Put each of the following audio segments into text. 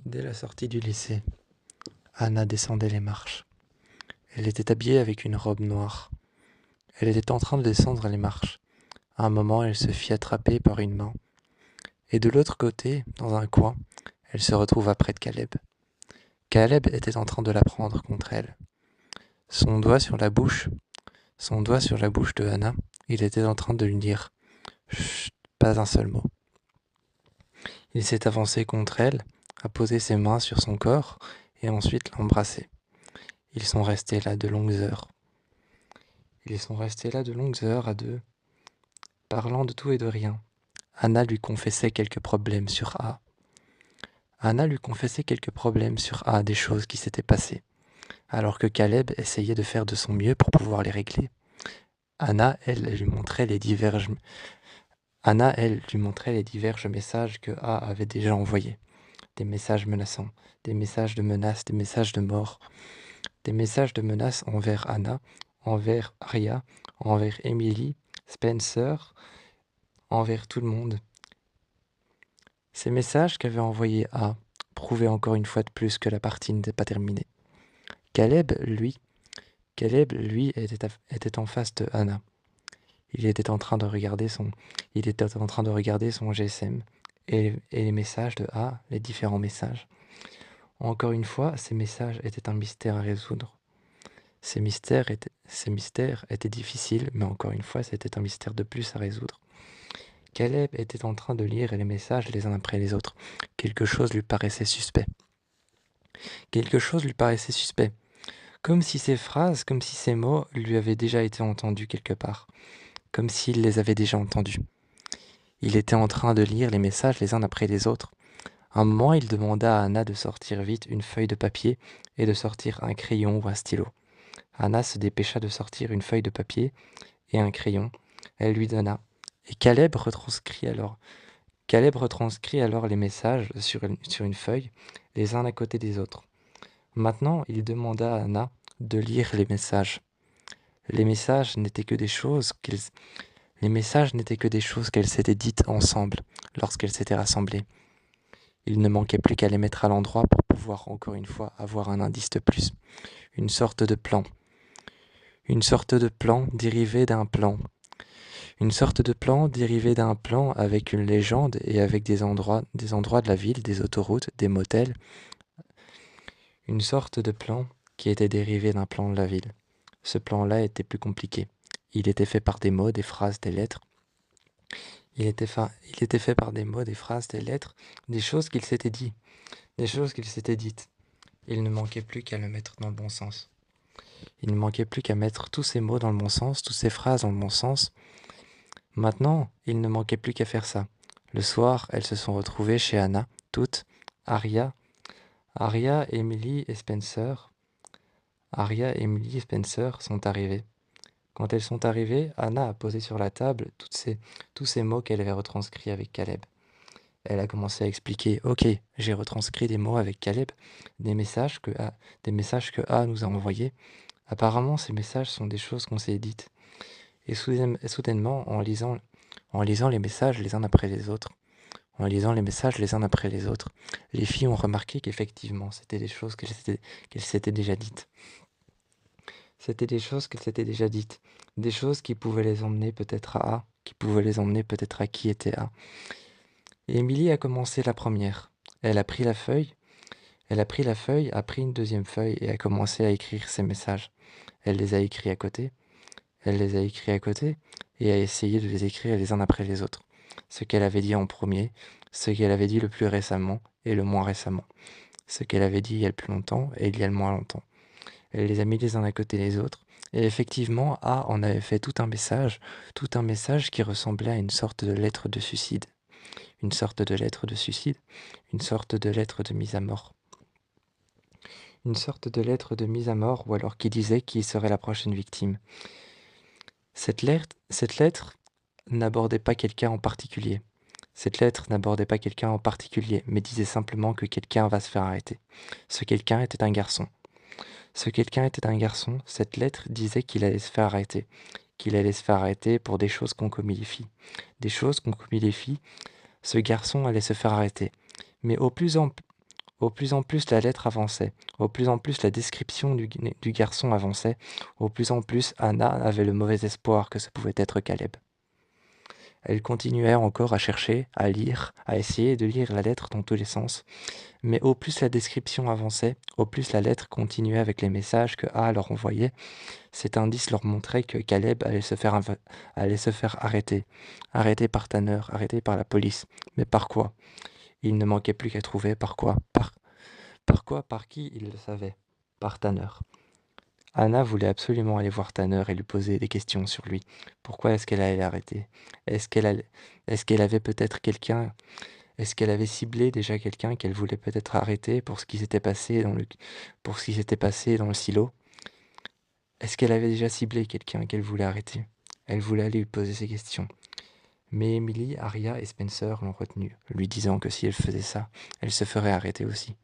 Dès la sortie du lycée, Anna descendait les marches. Elle était habillée avec une robe noire. Elle était en train de descendre les marches. À un moment, elle se fit attraper par une main. Et de l'autre côté, dans un coin, elle se retrouva près de Caleb. Caleb était en train de la prendre contre elle. Son doigt sur la bouche, son doigt sur la bouche de Anna, il était en train de lui dire chut, pas un seul mot. Il s'est avancé contre elle, a posé ses mains sur son corps et ensuite l'a embrassée. Ils sont restés là de longues heures. Ils sont restés là de longues heures à deux, parlant de tout et de rien. Anna lui confessait quelques problèmes sur A. Anna lui confessait quelques problèmes sur A, des choses qui s'étaient passées, alors que Caleb essayait de faire de son mieux pour pouvoir les régler. Anna, elle, lui montrait les divers messages que A avait déjà envoyés. Des messages menaçants, des messages de menaces, des messages de mort, des messages de menaces envers Anna, envers Arya, envers Emily, Spencer, envers tout le monde. Ces messages qu'avait envoyés A prouvaient encore une fois de plus que la partie n'était pas terminée. Caleb, lui, était en face de Anna. Il était en train de regarder son GSM et les messages de A, les différents messages. Encore une fois, ces messages étaient un mystère à résoudre. Ces mystères étaient difficiles, mais encore une fois, c'était un mystère de plus à résoudre. Caleb était en train de lire les messages les uns après les autres. Quelque chose lui paraissait suspect. Quelque chose lui paraissait suspect. Comme si ces phrases, comme si ces mots lui avaient déjà été entendus quelque part. Comme s'il les avait déjà entendus. Il était en train de lire les messages les uns après les autres. À un moment, il demanda à Anna de sortir vite une feuille de papier et de sortir un crayon ou un stylo. Anna se dépêcha de sortir une feuille de papier et un crayon. Elle lui donna. Et Caleb retranscrit alors les messages sur une feuille, les uns à côté des autres. Maintenant, il demanda à Anna de lire les messages. Les messages n'étaient que des choses qu'elles s'étaient dites ensemble lorsqu'elles s'étaient rassemblées. Il ne manquait plus qu'à les mettre à l'endroit pour pouvoir encore une fois avoir un indice de plus. Une sorte de plan. Une sorte de plan dérivé d'un plan. Une sorte de plan dérivé d'un plan avec une légende et avec des endroits de la ville, des autoroutes, des motels. Une sorte de plan qui était dérivé d'un plan de la ville. Ce plan-là était plus compliqué. Il était fait par des mots, des phrases, des lettres. Il était fait par des mots, des phrases, des lettres, des choses qu'il s'était dit, des choses qu'il s'était dites. Il ne manquait plus qu'à le mettre dans le bon sens. Il ne manquait plus qu'à mettre tous ces mots dans le bon sens, toutes ces phrases dans le bon sens. Maintenant, il ne manquait plus qu'à faire ça. Le soir, elles se sont retrouvées chez Anna, toutes, Arya, Emily et Spencer. Arya, Emily et Spencer sont arrivées. Quand elles sont arrivées, Anna a posé sur la table tous ces mots qu'elle avait retranscrits avec Caleb. Elle a commencé à expliquer, ok, j'ai retranscrit des mots avec Caleb, des messages que A nous a envoyés. Apparemment, ces messages sont des choses qu'on s'est dites. Et soudainement, en lisant les messages les uns après les autres, les filles ont remarqué qu'effectivement, c'était des choses qu'elles s'étaient déjà dites. C'était des choses qu'elles s'étaient déjà dites. Des choses qui pouvaient les emmener peut-être à A, qui pouvaient les emmener peut-être à qui était A. Et Émilie a commencé la première. Elle a pris la feuille, a pris une deuxième feuille et a commencé à écrire ses messages. Elle les a écrits à côté, et a essayé de les écrire les uns après les autres. Ce qu'elle avait dit en premier, ce qu'elle avait dit le plus récemment et le moins récemment. Ce qu'elle avait dit il y a le plus longtemps et il y a le moins longtemps. Elle les a mis les uns à côté des autres. Et effectivement, A en avait fait tout un message qui ressemblait à une sorte de lettre de suicide. Une sorte de lettre de suicide, une sorte de lettre de mise à mort. Une sorte de lettre de mise à mort, ou alors qui disait qui serait la prochaine victime. Cette lettre n'abordait pas quelqu'un en particulier. Cette lettre n'abordait pas quelqu'un en particulier, mais disait simplement que quelqu'un va se faire arrêter. Ce quelqu'un était un garçon. Cette lettre disait qu'il allait se faire arrêter. Qu'il allait se faire arrêter pour des choses qu'ont commis les filles. Des choses qu'ont commis les filles, ce garçon allait se faire arrêter. Mais au plus Au plus en plus la lettre avançait, au plus en plus la description du garçon avançait, au plus en plus Anna avait le mauvais espoir que ce pouvait être Caleb. Elle continuait encore à chercher, à lire, à essayer de lire la lettre dans tous les sens, mais au plus la description avançait, au plus la lettre continuait avec les messages que A leur envoyait. Cet indice leur montrait que Caleb allait se faire arrêter. Arrêté par Tanner, arrêté par la police. Mais par quoi? Il ne manquait plus qu'à trouver par quoi. Par quoi? Par qui? Il le savait. Par Tanner. Anna voulait absolument aller voir Tanner et lui poser des questions sur lui. Pourquoi est-ce qu'elle allait l'arrêter? Est-ce qu'elle avait peut-être quelqu'un? Est-ce qu'elle avait ciblé déjà quelqu'un qu'elle voulait peut-être arrêter pour ce qui s'était passé dans le silo? Est-ce qu'elle avait déjà ciblé quelqu'un qu'elle voulait arrêter? Elle voulait aller lui poser ces questions. Mais Emily, Arya et Spencer l'ont retenue, lui disant que si elle faisait ça, elle se ferait arrêter aussi.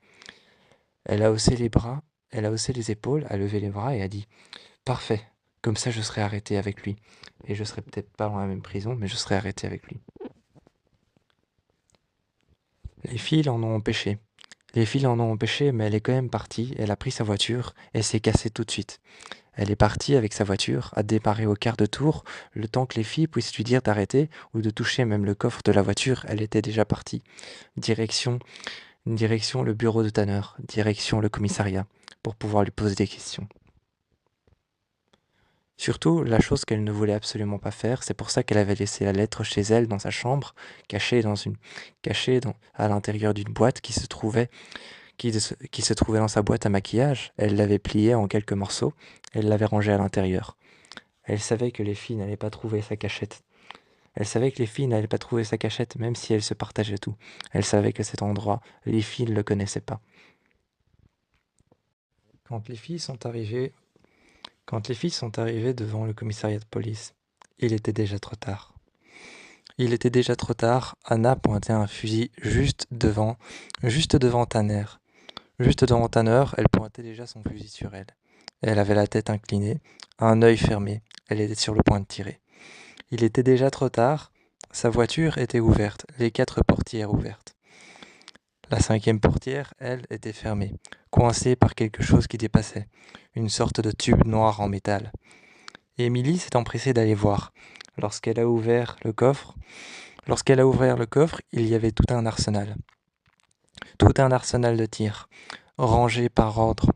Elle a haussé les bras, elle a haussé les épaules, a levé les bras et a dit « Parfait, comme ça je serai arrêtée avec lui. Et je serai peut-être pas dans la même prison, mais je serai arrêtée avec lui. » Les filles l'en ont empêché. Les filles l'en ont empêché, mais elle est quand même partie, elle a pris sa voiture et s'est cassée tout de suite. Elle est partie avec sa voiture, a démarré au quart de tour, le temps que les filles puissent lui dire d'arrêter ou de toucher même le coffre de la voiture, elle était déjà partie. Direction le bureau de Tanner, direction le commissariat, pour pouvoir lui poser des questions. Surtout, la chose qu'elle ne voulait absolument pas faire, c'est pour ça qu'elle avait laissé la lettre chez elle dans sa chambre, cachée à l'intérieur d'une boîte qui se trouvait dans sa boîte à maquillage. Elle l'avait pliée en quelques morceaux, elle l'avait rangée à l'intérieur. Elle savait que les filles n'allaient pas trouver sa cachette. Elle savait que les filles n'allaient pas trouver sa cachette, même si elles se partageaient tout. Elle savait que cet endroit, les filles ne le connaissaient pas. Quand les filles sont arrivées devant le commissariat de police, il était déjà trop tard. Il était déjà trop tard, Anna pointait un fusil juste devant Tanner. Juste devant Tanner, elle pointait déjà son fusil sur elle. Elle avait la tête inclinée, un œil fermé, elle était sur le point de tirer. Il était déjà trop tard, sa voiture était ouverte, les 4 portières ouvertes. La 5e portière, elle, était fermée, coincée par quelque chose qui dépassait, une sorte de tube noir en métal. Émilie s'est empressée d'aller voir. Lorsqu'elle a ouvert le coffre, il y avait tout un arsenal de tirs, rangé par ordre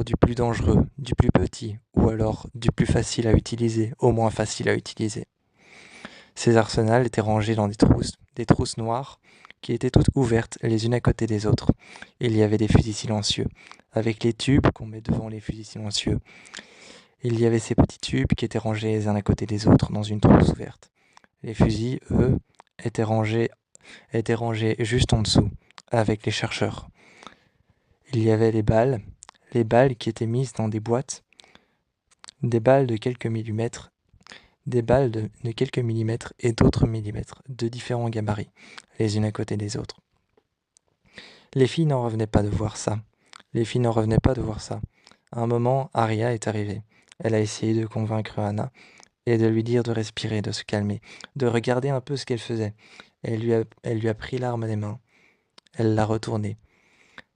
du plus dangereux, du plus petit, ou alors du plus facile à utiliser, au moins facile à utiliser. Ces arsenals étaient rangés dans des trousses noires, qui étaient toutes ouvertes les unes à côté des autres. Il y avait des fusils silencieux, avec les tubes qu'on met devant les fusils silencieux. Il y avait ces petits tubes qui étaient rangés les uns à côté des autres dans une trousse ouverte. Les fusils, eux, étaient rangés juste en dessous, avec les chercheurs. Il y avait les balles qui étaient mises dans des boîtes, des balles de quelques millimètres, et d'autres millimètres, de différents gabarits, les unes à côté des autres. Les filles n'en revenaient pas de voir ça. À un moment, Arya est arrivée. Elle a essayé de convaincre Anna et de lui dire de respirer, de se calmer, de regarder un peu ce qu'elle faisait. Elle lui a pris l'arme des mains. Elle l'a retournée.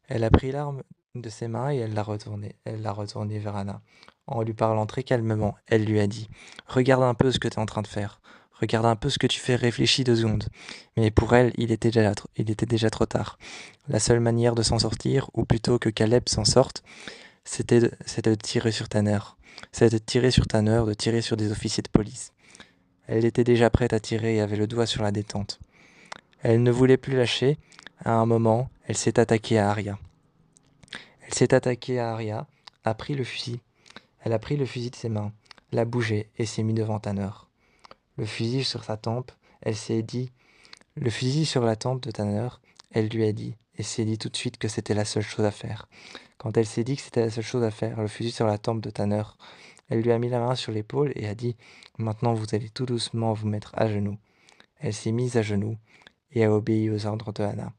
Elle a pris l'arme de ses mains et elle l'a retournée. Elle l'a retournée vers Anna. En lui parlant très calmement, elle lui a dit « Regarde un peu ce que tu es en train de faire. Regarde un peu ce que tu fais, réfléchis 2 secondes. » Mais pour elle, il était déjà trop tard. La seule manière de s'en sortir, ou plutôt que Caleb s'en sorte, c'était de tirer sur Tanner. C'était de tirer sur Tanner, de tirer sur des officiers de police. Elle était déjà prête à tirer et avait le doigt sur la détente. Elle ne voulait plus lâcher. À un moment, elle s'est attaquée à Arya. A pris le fusil. Elle a pris le fusil de ses mains, l'a bougé et s'est mis devant Tanner. Le fusil sur sa tempe, le fusil sur la tempe de Tanner, elle lui a dit, et s'est dit tout de suite que c'était la seule chose à faire. Quand elle s'est dit que c'était la seule chose à faire, le fusil sur la tempe de Tanner, elle lui a mis la main sur l'épaule et a dit « Maintenant vous allez tout doucement vous mettre à genoux ». Elle s'est mise à genoux et a obéi aux ordres de Anna.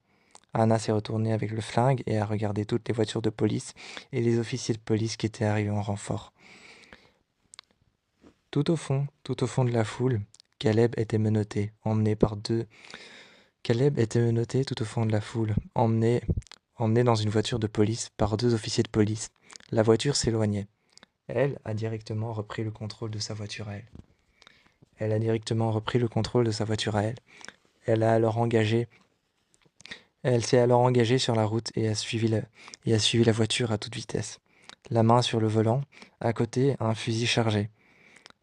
Anna s'est retournée avec le flingue et a regardé toutes les voitures de police et les officiers de police qui étaient arrivés en renfort. Tout au fond de la foule, Caleb était menotté, emmené par deux Caleb était menotté tout au fond de la foule, emmené dans une voiture de police par 2 officiers de police. La voiture s'éloignait. Elle a directement repris le contrôle de sa voiture à elle. Elle a directement repris le contrôle de sa voiture à elle. Elle a alors engagé Elle s'est alors engagée sur la route et a suivi la voiture à toute vitesse. La main sur le volant, à côté un fusil chargé.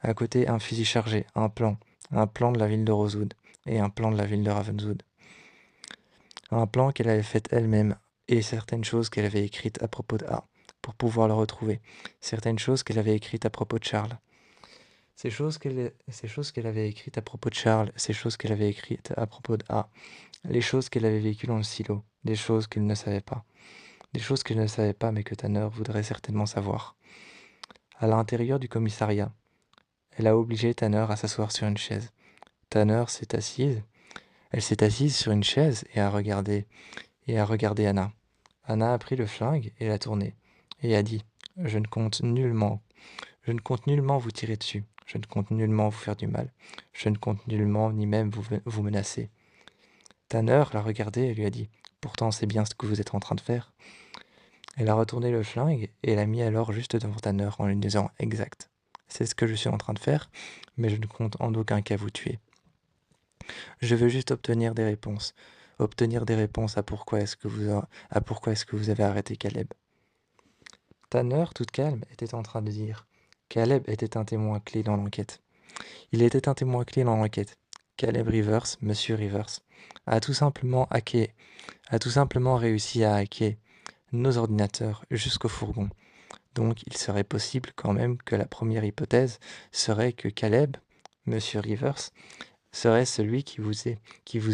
À côté un fusil chargé, un plan de la ville de Rosewood et un plan de la ville de Ravenswood. Un plan qu'elle avait fait elle-même et certaines choses qu'elle avait écrites à propos de A pour pouvoir le retrouver. Certaines choses qu'elle avait écrites à propos de Charles. Ces choses qu'elle avait écrites à propos de Charles, ces choses qu'elle avait écrites à propos de A, les choses qu'elle avait vécues dans le silo, des choses qu'elle ne savait pas. Des choses qu'elle ne savait pas mais que Tanner voudrait certainement savoir. À l'intérieur du commissariat, elle a obligé Tanner à s'asseoir sur une chaise. Tanner s'est assise. Elle s'est assise sur une chaise et a regardé Anna. Anna a pris le flingue et l'a tourné et a dit je ne compte nullement vous tirer dessus. Je ne compte nullement vous faire du mal. Je ne compte nullement ni même vous menacer. Tanner l'a regardé et lui a dit pourtant c'est bien ce que vous êtes en train de faire. Elle a retourné le flingue et l'a mis alors juste devant Tanner en lui disant exact. C'est ce que je suis en train de faire, mais je ne compte en aucun cas vous tuer. Je veux juste obtenir des réponses. Obtenir des réponses à pourquoi est-ce que vous avez arrêté Caleb. Tanner, toute calme, était en train de dire Caleb était un témoin clé dans l'enquête. Il était un témoin clé dans l'enquête. Caleb Rivers, Monsieur Rivers, a tout simplement réussi à hacker nos ordinateurs jusqu'au fourgon. Donc il serait possible quand même que la première hypothèse serait que Caleb, Monsieur Rivers, serait celui qui vous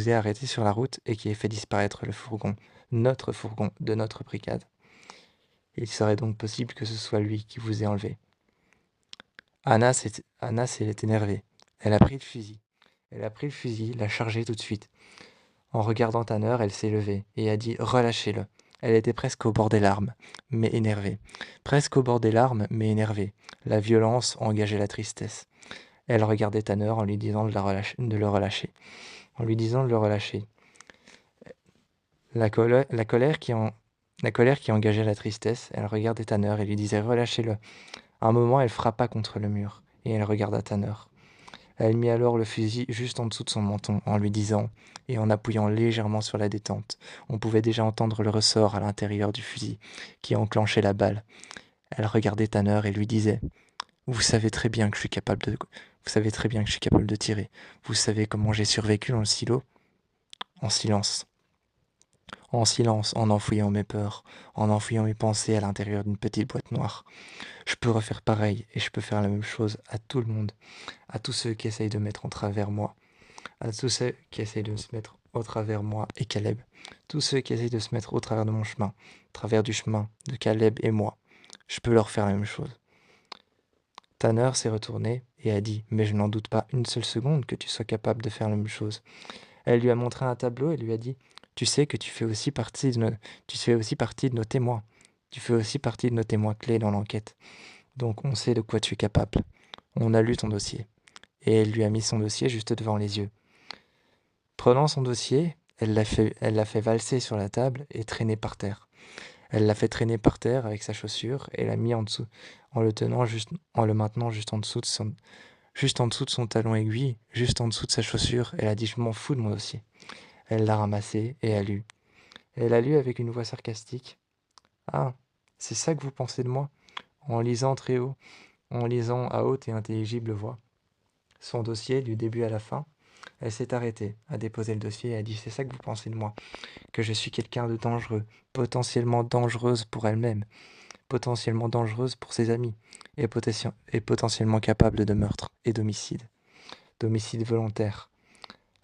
ait arrêté sur la route et qui ait fait disparaître le fourgon, notre fourgon de notre brigade. Il serait donc possible que ce soit lui qui vous ait enlevé. Anna s'est énervée. Elle a pris le fusil, l'a chargé tout de suite. En regardant Tanner, elle s'est levée et a dit « Relâchez-le ». Elle était presque au bord des larmes, mais énervée. Presque au bord des larmes, mais énervée. La violence engageait la tristesse. Elle regardait Tanner en lui disant de le relâcher. En lui disant de le relâcher. La colère qui engageait la tristesse, elle regardait Tanner et lui disait « Relâchez-le ». À un moment, elle frappa contre le mur, et elle regarda Tanner. Elle mit alors le fusil juste en dessous de son menton, en lui disant, et en appuyant légèrement sur la détente. On pouvait déjà entendre le ressort à l'intérieur du fusil, qui enclenchait la balle. Elle regardait Tanner et lui disait, Vous savez très bien que je suis capable de tirer. Vous savez comment j'ai survécu dans le silo? En silence. En silence, en enfouillant mes peurs, en enfouillant mes pensées à l'intérieur d'une petite boîte noire. Je peux refaire pareil, et je peux faire la même chose à tout le monde, à tous ceux qui essayent de mettre en travers moi, à tous ceux qui essayent de se mettre au travers moi et Caleb, tous ceux qui essayent de se mettre au travers de mon chemin, au travers du chemin de Caleb et moi. Je peux leur faire la même chose. Tanner s'est retourné et a dit « Mais je n'en doute pas une seule seconde que tu sois capable de faire la même chose. » Elle lui a montré un tableau et lui a dit « Tu sais que tu fais aussi partie de nos témoins. Tu fais aussi partie de nos témoins clés dans l'enquête. Donc on sait de quoi tu es capable. On a lu ton dossier. » Et elle lui a mis son dossier juste devant les yeux. Prenant son dossier, elle l'a fait valser sur la table et traîner par terre. Elle l'a fait traîner par terre avec sa chaussure et l'a mis en dessous, en le maintenant juste en dessous de son talon aiguille, juste en dessous de sa chaussure. Elle a dit « Je m'en fous de mon dossier ». Elle l'a ramassé et a lu. Elle a lu avec une voix sarcastique. « Ah, c'est ça que vous pensez de moi ?» En lisant très haut, en lisant à haute et intelligible voix son dossier du début à la fin, elle s'est arrêtée, a déposé le dossier et a dit « C'est ça que vous pensez de moi, que je suis quelqu'un de dangereux, potentiellement dangereuse pour elle-même, potentiellement dangereuse pour ses amis, et potentiellement capable de meurtre et d'homicide volontaire. »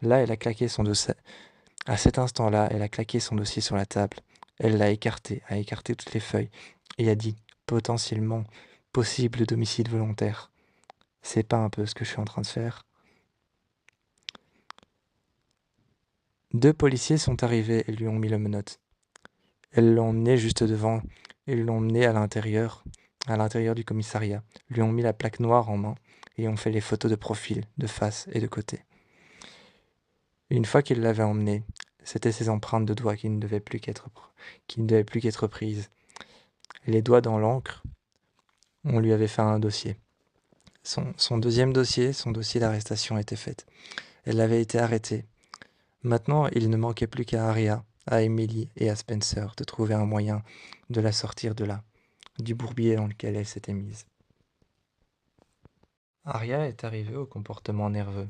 Là, elle a claqué son dossier. À cet instant-là, elle a claqué son dossier sur la table. Elle l'a écarté, a écarté toutes les feuilles, et a dit « Potentiellement possible d'homicide volontaire. » C'est pas un peu ce que je suis en train de faire? 2 policiers sont arrivés et lui ont mis le menottes. Elles l'ont emmené juste devant, et l'ont emmené à l'intérieur du commissariat, lui ont mis la plaque noire en main et ont fait les photos de profil, de face et de côté. Une fois qu'il l'avait emmenée, c'était ses empreintes de doigts qui ne devaient plus qu'être prises. Les doigts dans l'encre, on lui avait fait un dossier. Son deuxième dossier, son dossier d'arrestation était fait. Elle avait été arrêtée. Maintenant, il ne manquait plus qu'à Aria, à Emily et à Spencer de trouver un moyen de la sortir de là, du bourbier dans lequel elle s'était mise. Aria est arrivée au comportement nerveux.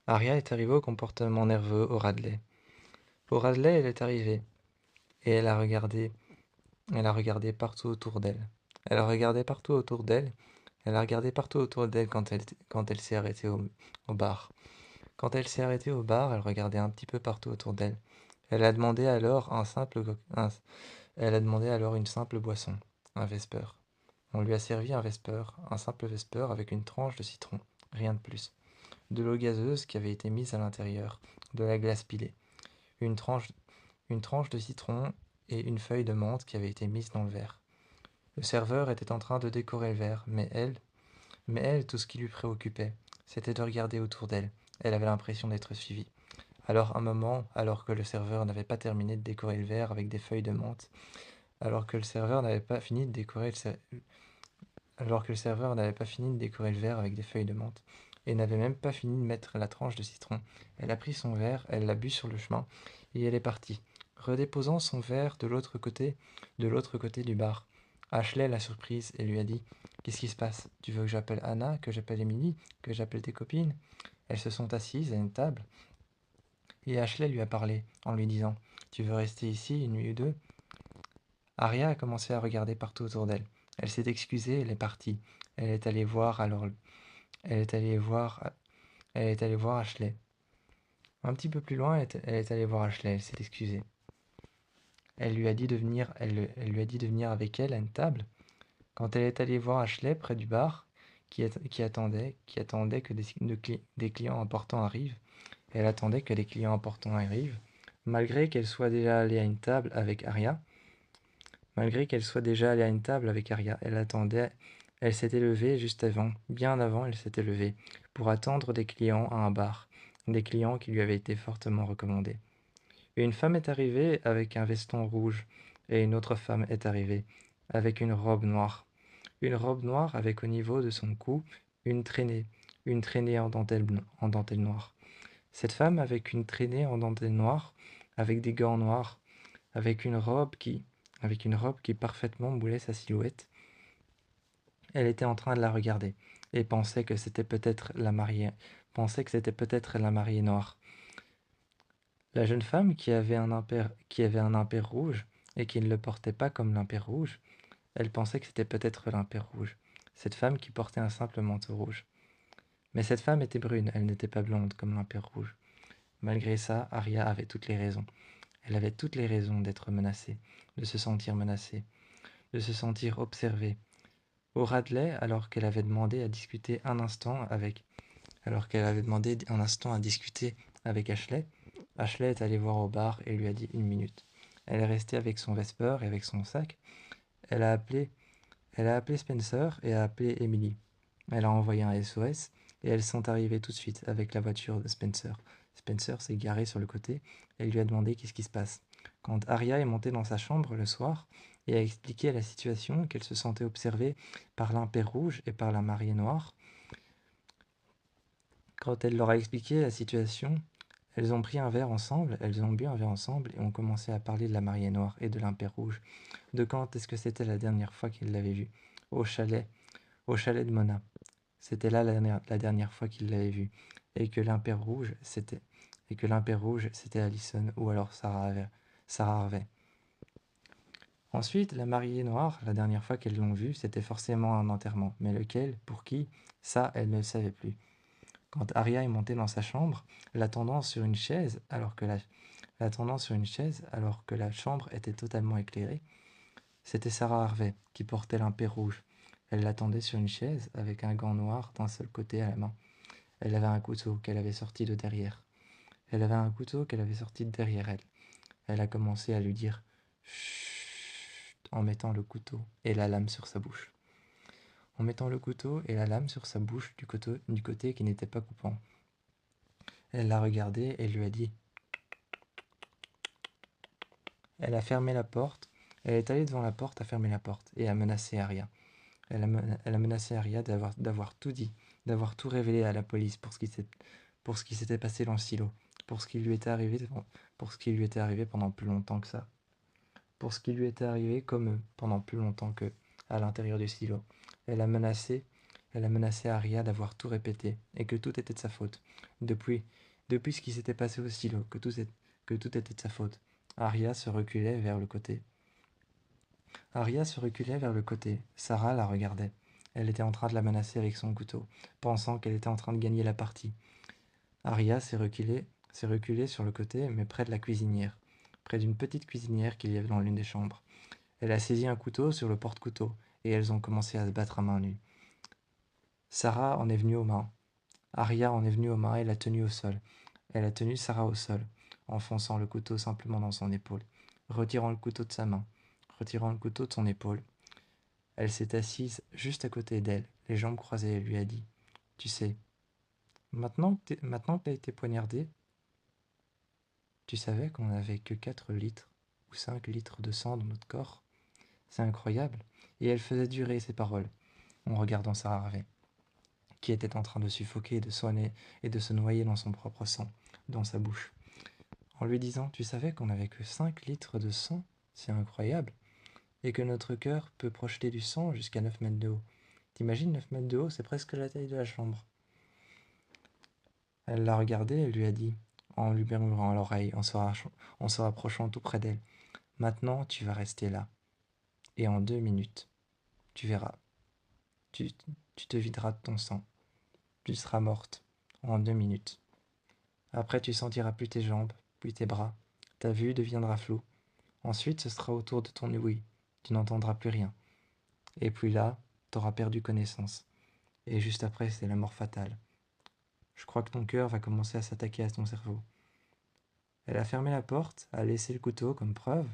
Aria est arrivée au comportement nerveux au Radley. Au Radley, elle est arrivée et elle a regardé partout autour d'elle. Elle a regardé partout autour d'elle. Elle a regardé partout autour d'elle quand elle s'est arrêtée au bar. Quand elle s'est arrêtée au bar, elle regardait un petit peu partout autour d'elle. Elle a demandé alors elle a demandé alors une simple boisson, un Vesper. On lui a servi un simple Vesper avec une tranche de citron, rien de plus. De l'eau gazeuse qui avait été mise à l'intérieur, de la glace pilée, une tranche, une tranche de citron et une feuille de menthe qui avait été mise dans le verre. Le serveur était en train de décorer le verre, mais elle, tout ce qui lui préoccupait, c'était de regarder autour d'elle. Elle avait l'impression d'être suivie. Alors un moment, alors que le serveur n'avait pas terminé de décorer le verre avec des feuilles de menthe, alors que le serveur n'avait pas fini de décorer alors que le serveur n'avait pas fini de décorer le verre avec des feuilles de menthe, et n'avait même pas fini de mettre la tranche de citron, elle a pris son verre, elle l'a bu sur le chemin, et elle est partie, redéposant son verre de l'autre côté du bar. Ashley l'a surprise et lui a dit: «Qu'est-ce qui se passe? Tu veux que j'appelle Anna, que j'appelle Emily, que j'appelle tes copines?» Elles se sont assises à une table, et Ashley lui a parlé, en lui disant: «Tu veux rester ici une nuit ou deux?» Aria a commencé à regarder partout autour d'elle. Elle s'est excusée, elle est partie. Elle est allée voir alors, elle est allée voir, elle est allée voir Ashley. Un petit peu plus loin, elle est allée voir Ashley, elle s'est excusée. Elle lui a dit de venir avec elle à une table. Quand elle est allée voir Ashley près du bar, qui attendait que des clients importants arrivent, elle attendait que les clients importants arrivent, malgré qu'elle soit déjà allée à une table avec Aria. Malgré qu'elle soit déjà allée à une table avec Aria, elle attendait, elle s'était levée juste avant, bien avant elle s'était levée, pour attendre des clients à un bar, des clients qui lui avaient été fortement recommandés. Une femme est arrivée avec un veston rouge, et une autre femme est arrivée avec une robe noire avec au niveau de son cou une traînée en dentelle noire. Cette femme avec une traînée en dentelle noire, avec des gants noirs, avec une robe qui, avec une robe qui parfaitement moulait sa silhouette. Elle était en train de la regarder et pensait que c'était peut-être la mariée noire. La jeune femme qui avait un impair rouge et qui ne le portait pas comme l'impair rouge, elle pensait que c'était peut-être l'impair rouge. Cette femme qui portait un simple manteau rouge. Mais cette femme était brune, elle n'était pas blonde comme l'impair rouge. Malgré ça, Aria avait toutes les raisons. Elle avait toutes les raisons d'être menacée, de se sentir menacée, de se sentir observée. Au Radley, alors qu'elle avait demandé un instant à discuter avec Ashley, Ashley est allée voir au bar et lui a dit 1 minute. Elle est restée avec son Vesper et avec son sac. Elle a appelé, elle a appelé Spencer et a appelé Emily. Elle a envoyé un SOS et elles sont arrivées tout de suite avec la voiture de Spencer. Spencer s'est garé sur le côté et lui a demandé qu'est-ce qui se passe. Quand Aria est montée dans sa chambre le soir et a expliqué la situation, qu'elle se sentait observée par l'impair rouge et par la mariée noire, quand elle leur a expliqué la situation, elles ont pris un verre ensemble, elles ont bu un verre ensemble et ont commencé à parler de la mariée noire et de l'impair rouge. De quand est-ce que c'était la dernière fois qu'ils l'avaient vue? Au chalet de Mona. C'était là la dernière fois qu'il l'avait vue. Et que l'impair rouge, c'était Allison ou alors Sarah Harvey. Ensuite, la mariée noire, la dernière fois qu'elles l'ont vue, c'était forcément un enterrement. Mais lequel? Pour qui? Ça, elle ne le savait plus. Quand Aria est montée dans sa chambre, l'attendant sur une chaise, alors que la chambre était totalement éclairée, c'était Sarah Harvey qui portait l'impair rouge. Elle l'attendait sur une chaise avec un gant noir d'un seul côté à la main. Elle avait un couteau qu'elle avait sorti de derrière. Elle. Elle a commencé à lui dire chut en mettant le couteau et la lame sur sa bouche. Du côté qui n'était pas coupant. Elle l'a regardé et lui a dit. Elle a fermé la porte. Elle est allée devant la porte, a fermé la porte et a menacé Arya. Elle a menacé Arya d'avoir tout dit, d'avoir tout révélé à la police pour ce qui s'était passé dans le silo, pour ce qui lui était arrivé, pour ce qui lui était arrivé pendant plus longtemps que ça, pour ce qui lui était arrivé comme eux, pendant plus longtemps qu'eux, à l'intérieur du silo. Elle a menacé, elle a menacé Arya d'avoir tout répété et que tout était de sa faute. Depuis ce qui s'était passé au silo, que tout était de sa faute. Arya se reculait vers le côté. Arya se reculait vers le côté. Sarah la regardait. Elle était en train de la menacer avec son couteau, pensant qu'elle était en train de gagner la partie. Arya s'est reculée sur le côté, mais près de la cuisinière, près d'une petite cuisinière qu'il y avait dans l'une des chambres. Elle a saisi un couteau sur le porte-couteau, et elles ont commencé à se battre à main nue. Sarah en est venue aux mains. Arya en est venue aux mains et l'a tenue au sol. Elle a tenu Sarah au sol, enfonçant le couteau simplement dans son épaule, retirant le couteau de sa main, retirant le couteau de son épaule. Elle s'est assise juste à côté d'elle, les jambes croisées, et lui a dit « Tu sais, maintenant que t'as été poignardée, tu savais qu'on n'avait que 4 litres ou 5 litres de sang dans notre corps? C'est incroyable. » Et elle faisait durer ses paroles, en regardant Sarah Harvey, qui était en train de suffoquer et de se noyer dans son propre sang, dans sa bouche. En lui disant « Tu savais qu'on n'avait que 5 litres de sang? C'est incroyable. Et que notre cœur peut projeter du sang jusqu'à 9 mètres de haut. T'imagines 9 mètres de haut, c'est presque la taille de la chambre. » Elle l'a regardé et lui a dit, en lui murmurant à l'oreille, en se rapprochant tout près d'elle, « Maintenant, tu vas rester là. Et en 2 minutes, tu verras. Tu te videras de ton sang. Tu seras morte. En 2 minutes. Après, tu sentiras plus tes jambes, puis tes bras. Ta vue deviendra floue. Ensuite, ce sera autour de ton ouïe. Tu n'entendras plus rien. Et puis là, t'auras perdu connaissance. Et juste après, c'est la mort fatale. Je crois que ton cœur va commencer à s'attaquer à ton cerveau. » Elle a fermé la porte, a laissé le couteau comme preuve.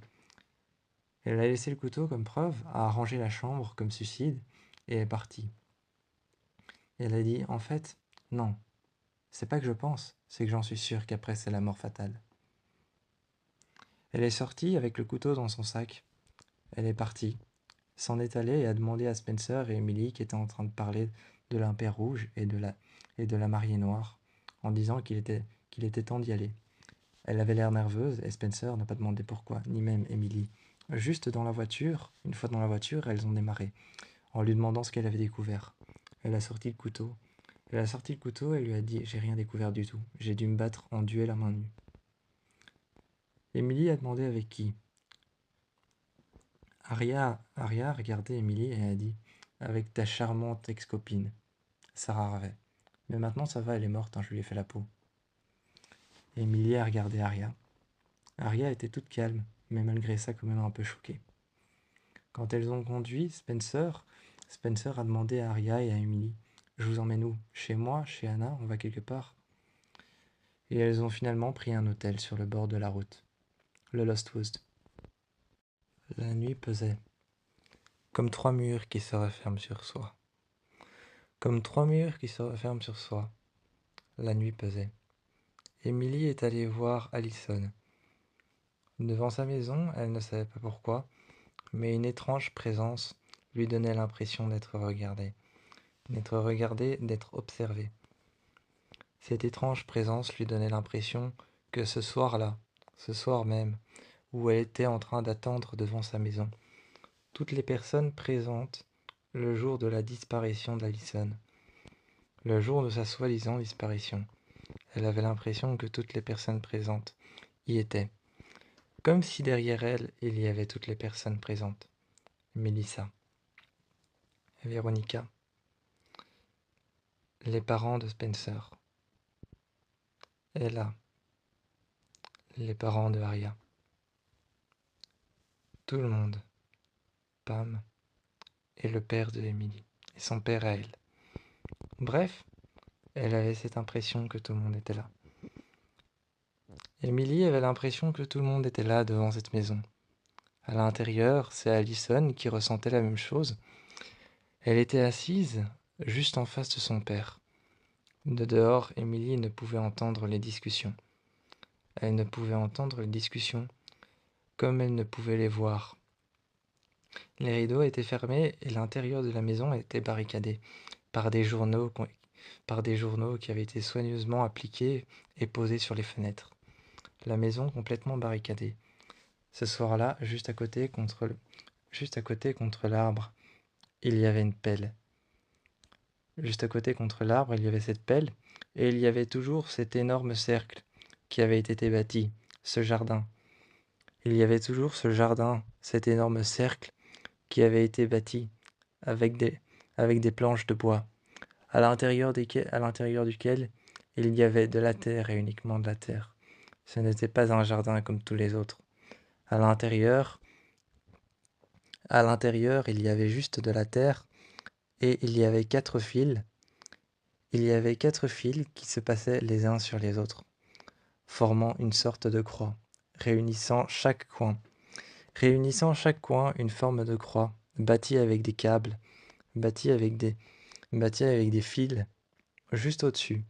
Elle a laissé le couteau comme preuve, a arrangé la chambre comme suicide, et est partie. Elle a dit, en fait, non, c'est pas que je pense, c'est que j'en suis sûre qu'après c'est la mort fatale. Elle est sortie avec le couteau dans son sac. Elle est partie, s'en est allée et a demandé à Spencer et Emily qui étaient en train de parler de l'Impair Rouge et de la Mariée Noire, en disant qu'il était temps d'y aller. Elle avait l'air nerveuse et Spencer n'a pas demandé pourquoi, ni même Emily. Juste dans la voiture, une fois dans la voiture, elles ont démarré, en lui demandant ce qu'elle avait découvert. Elle a sorti le couteau. Elle a sorti le couteau et lui a dit « J'ai rien découvert du tout. J'ai dû me battre en duel à main nue. » Emily a demandé avec qui. Arya a regardé Emily et a dit « Avec ta charmante ex-copine, Sarah Harvey. Mais maintenant ça va, elle est morte, hein, je lui ai fait la peau. » Emily a regardé Arya. Arya était toute calme, mais malgré ça quand même un peu choquée. Quand elles ont conduit, Spencer a demandé à Arya et à Emily « Je vous emmène où? Chez moi? Chez Anna? On va quelque part ?» Et elles ont finalement pris un hôtel sur le bord de la route, le Lost Woods. La nuit pesait, comme 3 murs qui se referment sur soi. Comme 3 murs qui se referment sur soi, la nuit pesait. Emily est allée voir Allison. Devant sa maison, elle ne savait pas pourquoi, mais une étrange présence lui donnait l'impression d'être regardée, d'être observée. Cette étrange présence lui donnait l'impression que ce soir-là, ce soir même, où elle était en train d'attendre devant sa maison, toutes les personnes présentes le jour de la disparition d'Allison, le jour de sa soi-disant disparition. Elle avait l'impression que toutes les personnes présentes y étaient, comme si derrière elle, il y avait toutes les personnes présentes. Melissa, Véronica, les parents de Spencer, Ella, les parents de Arya. Tout le monde, Pam et le père de Emily, et son père à elle. Bref, elle avait cette impression que tout le monde était là. Emily avait l'impression que tout le monde était là devant cette maison. À l'intérieur, c'est Allison qui ressentait la même chose. Elle était assise juste en face de son père. De dehors, Émilie ne pouvait entendre les discussions. Elle ne pouvait entendre les discussions comme elle ne pouvait les voir. Les rideaux étaient fermés et l'intérieur de la maison était barricadé par des journaux, qui avaient été soigneusement appliqués et posés sur les fenêtres. La maison complètement barricadée. Ce soir-là, juste à côté contre l'arbre, il y avait une pelle. Juste à côté contre l'arbre, il y avait cette pelle, et il y avait toujours cet énorme cercle qui avait été bâti, ce jardin. Il y avait toujours ce jardin, cet énorme cercle qui avait été bâti avec des planches de bois, à l'intérieur duquel il y avait de la terre et uniquement de la terre. Ce n'était pas un jardin comme tous les autres. À l'intérieur, il y avait juste de la terre et il y avait 4 fils. Il y avait 4 fils qui se passaient les uns sur les autres, formant une sorte de croix, réunissant chaque coin une forme de croix, bâtie avec des câbles, bâtie avec des, bâtie avec des fils, juste au-dessus.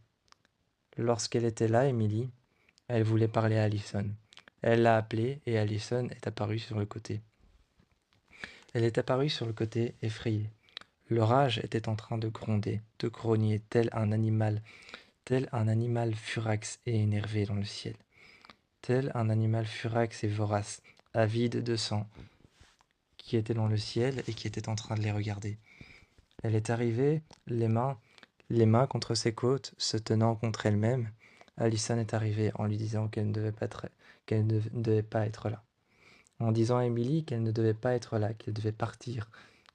Lorsqu'elle était là, Emily, elle voulait parler à Allison. Elle l'a appelée et Allison est apparue sur le côté. Elle est apparue sur le côté, effrayée. L'orage était en train de gronder, de grogner, tel un animal furax et énervé dans le ciel. Tel un animal furax et vorace, avide de sang, qui était dans le ciel et qui était en train de les regarder. Elle est arrivée, les mains contre ses côtes, se tenant contre elle-même. Allison est arrivée en lui disant qu'elle ne devait pas être là. En disant à Emily qu'elle ne devait pas être là, qu'elle devait partir,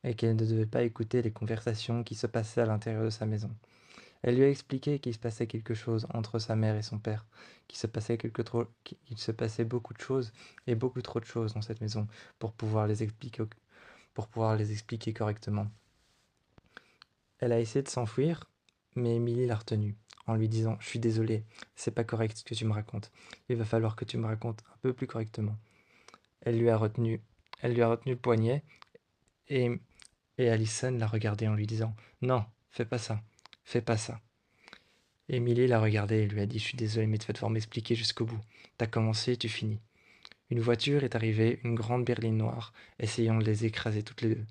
et qu'elle ne devait pas écouter les conversations qui se passaient à l'intérieur de sa maison. Elle lui a expliqué qu'il se passait quelque chose entre sa mère et son père, qu'il se passait beaucoup de choses et beaucoup trop de choses dans cette maison pour pouvoir les expliquer correctement. Elle a essayé de s'enfuir, mais Emily l'a retenue, en lui disant « Je suis désolée, c'est pas correct ce que tu me racontes. Il va falloir que tu me racontes un peu plus correctement. » Elle lui a retenu le poignet et, Allison l'a regardé en lui disant « Non, fais pas ça, fais pas ça. » Emily l'a regardé et lui a dit « Je suis désolée, mais tu vas devoir m'expliquer jusqu'au bout. T'as commencé, tu finis. » Une voiture est arrivée, une grande berline noire, essayant de les écraser toutes les deux.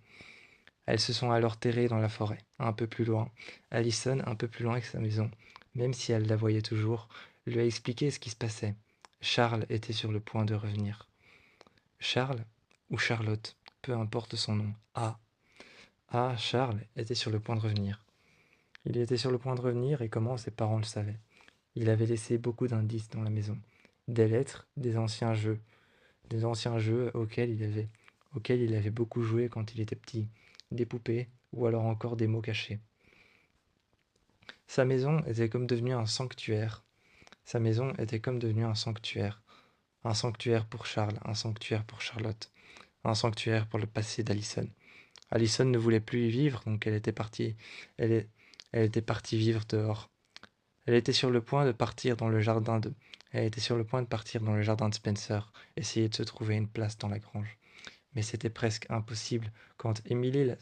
Elles se sont alors terrées dans la forêt, un peu plus loin. Allison, un peu plus loin que sa maison, même si elle la voyait toujours, lui a expliqué ce qui se passait. Charles était sur le point de revenir. Charles, ou Charlotte, peu importe son nom. Charles était sur le point de revenir. Il était sur le point de revenir et comment ses parents le savaient. Il avait laissé beaucoup d'indices dans la maison. Des lettres, des anciens jeux auxquels il avait beaucoup joué quand il était petit, des poupées ou alors encore des mots cachés. Sa maison était comme devenue un sanctuaire. Un sanctuaire pour Charles, un sanctuaire pour Charlotte, un sanctuaire pour le passé d'Allison. Allison ne voulait plus y vivre, donc elle était partie vivre dehors. Elle était sur le point de partir dans le jardin de Spencer, essayer de se trouver une place dans la grange. Mais c'était presque impossible quand Emily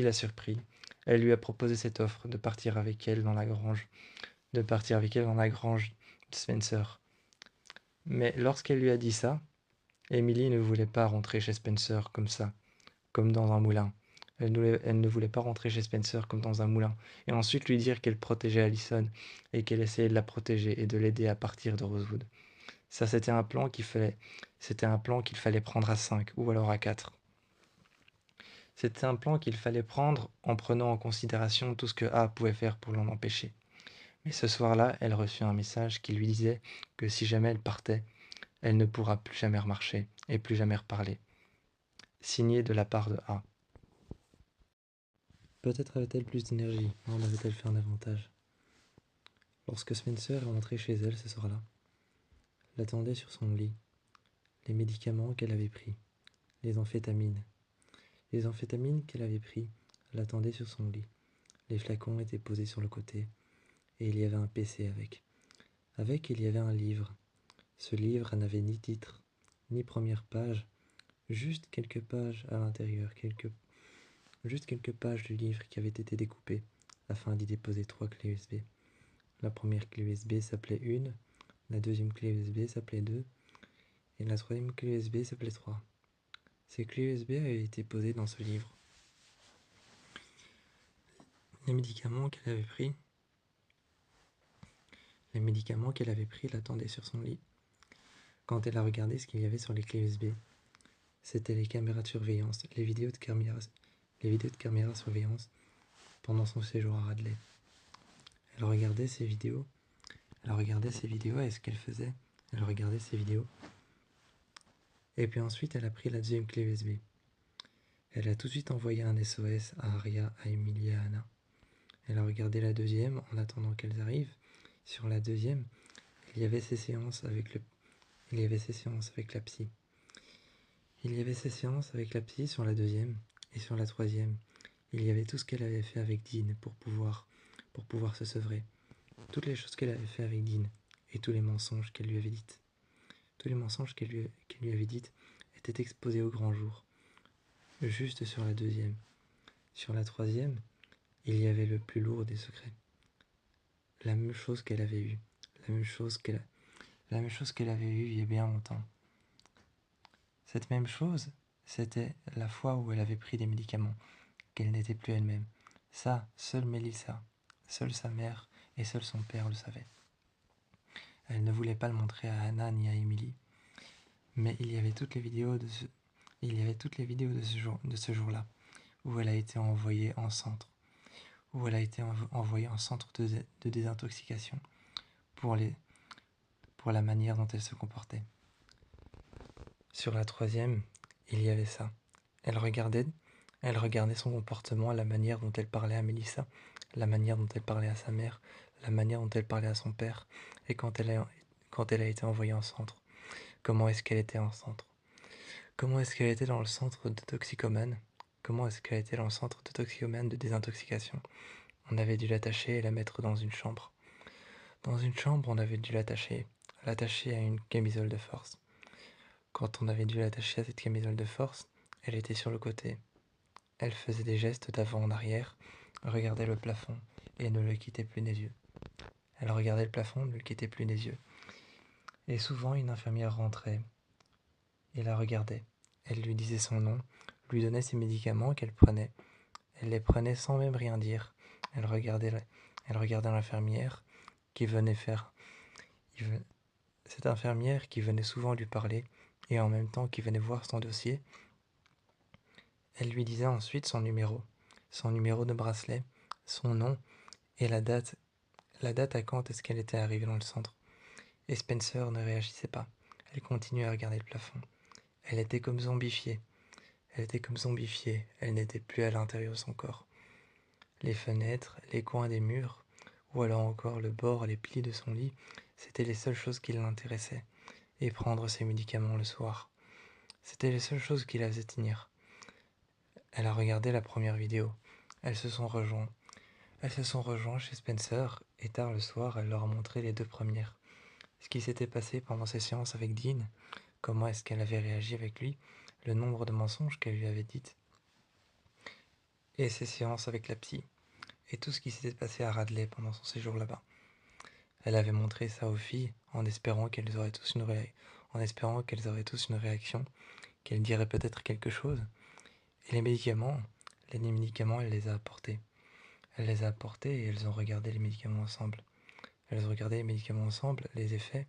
l'a surpris. Elle lui a proposé cette offre de partir avec elle dans la grange, de Spencer. Mais lorsqu'elle lui a dit ça, Emily ne voulait pas rentrer chez Spencer comme ça, comme dans un moulin. Elle ne voulait pas rentrer chez Spencer comme dans un moulin, et ensuite lui dire qu'elle protégeait Allison, et qu'elle essayait de la protéger et de l'aider à partir de Rosewood. Ça, c'était un plan qu'il fallait prendre à 5, ou alors à 4. C'était un plan qu'il fallait prendre en prenant en considération tout ce que A pouvait faire pour l'en empêcher. Mais ce soir-là, elle reçut un message qui lui disait que si jamais elle partait, elle ne pourra plus jamais remarcher et plus jamais reparler. Signé de la part de A. Peut-être avait-elle plus d'énergie, en avait-elle fait un avantage. Lorsque Spencer est rentré chez elle ce soir-là, l'attendait sur son lit, les médicaments qu'elle avait pris, les amphétamines. Les amphétamines qu'elle avait pris l'attendaient sur son lit. Les flacons étaient posés sur le côté, et il y avait un PC avec. Avec, il y avait un livre. Ce livre n'avait ni titre, ni première page, juste quelques pages à l'intérieur, juste quelques pages du livre qui avaient été découpées afin d'y déposer 3 clés USB. La première clé USB s'appelait 1, la deuxième clé USB s'appelait 2, et la troisième clé USB s'appelait 3. Ces clés USB avaient été posées dans ce livre. Les médicaments qu'elle avait pris l'attendaient sur son lit. Quand elle a regardé ce qu'il y avait sur les clés USB, c'était les caméras de surveillance, les vidéos de caméras de surveillance pendant son séjour à Radley. Elle regardait ces vidéos et ce qu'elle faisait, elle regardait ces vidéos. Et puis ensuite, elle a pris la deuxième clé USB. Elle a tout de suite envoyé un SOS à Aria, à Emily et à Anna. Elle a regardé la deuxième en attendant qu'elles arrivent. Sur la deuxième, il y avait ses séances avec la psy. Il y avait ses séances avec la psy sur la deuxième, et sur la troisième, il y avait tout ce qu'elle avait fait avec Dean pour pouvoir se sevrer. Toutes les choses qu'elle avait fait avec Dean, et tous les mensonges qu'elle lui avait dites. Tous les mensonges qu'elle lui avait dites étaient exposés au grand jour, juste sur la deuxième. Sur la troisième, il y avait le plus lourd des secrets. La même chose qu'elle avait eue. La même chose qu'elle avait eue il y a bien longtemps. Cette même chose, c'était la fois où elle avait pris des médicaments, qu'elle n'était plus elle-même. Ça, seule Mélissa, seule sa mère et seul son père le savaient. Elle ne voulait pas le montrer à Anna ni à Emily, mais il y avait toutes les vidéos de ce jour-là, où elle a été envoyée en centre, de désintoxication pour la manière dont elle se comportait. Sur la troisième, il y avait ça. Elle regardait son comportement, la manière dont elle parlait à Mélissa, la manière dont elle parlait à sa mère, la manière dont elle parlait à son père, et quand elle a été envoyée en centre. Comment est-ce qu'elle était en centre? Comment est-ce qu'elle était dans le centre de toxicomanes? Comment est-ce qu'elle était dans le centre de toxicomanes de désintoxication? On avait dû l'attacher et la mettre dans une chambre. Dans une chambre, on avait dû l'attacher à une camisole de force. Quand on avait dû l'attacher à cette camisole de force, elle était sur le côté. Elle faisait des gestes d'avant en arrière, regardait le plafond et ne le quittait plus des yeux. Elle regardait le plafond, ne le quittait plus des yeux. Et souvent, une infirmière rentrait et la regardait. Elle lui disait son nom, lui donnait ses médicaments qu'elle prenait. Elle les prenait sans même rien dire. Elle regardait l'infirmière qui venait faire... Cette infirmière qui venait souvent lui parler et en même temps qui venait voir son dossier. Elle lui disait ensuite son numéro de bracelet, son nom et la date à quand est-ce qu'elle était arrivée dans le centre. Et Spencer ne réagissait pas. Elle continuait à regarder le plafond. Elle était comme zombifiée. Elle n'était plus à l'intérieur de son corps. Les fenêtres, les coins des murs, ou alors encore le bord, les plis de son lit, c'étaient les seules choses qui l'intéressaient. Et prendre ses médicaments le soir. C'était les seules choses qui la faisaient tenir. Elle a regardé la première vidéo. Elles se sont rejoints chez Spencer, et tard le soir, elle leur a montré les deux premières. Ce qui s'était passé pendant ses séances avec Dean, comment est-ce qu'elle avait réagi avec lui, le nombre de mensonges qu'elle lui avait dites, et ses séances avec la psy, et tout ce qui s'était passé à Radley pendant son séjour là-bas. Elle avait montré ça aux filles en espérant qu'elles auraient tous une réaction, qu'elles diraient peut-être quelque chose. Et les médicaments, elle les a apportés. Et elles ont regardé les médicaments ensemble. Les effets,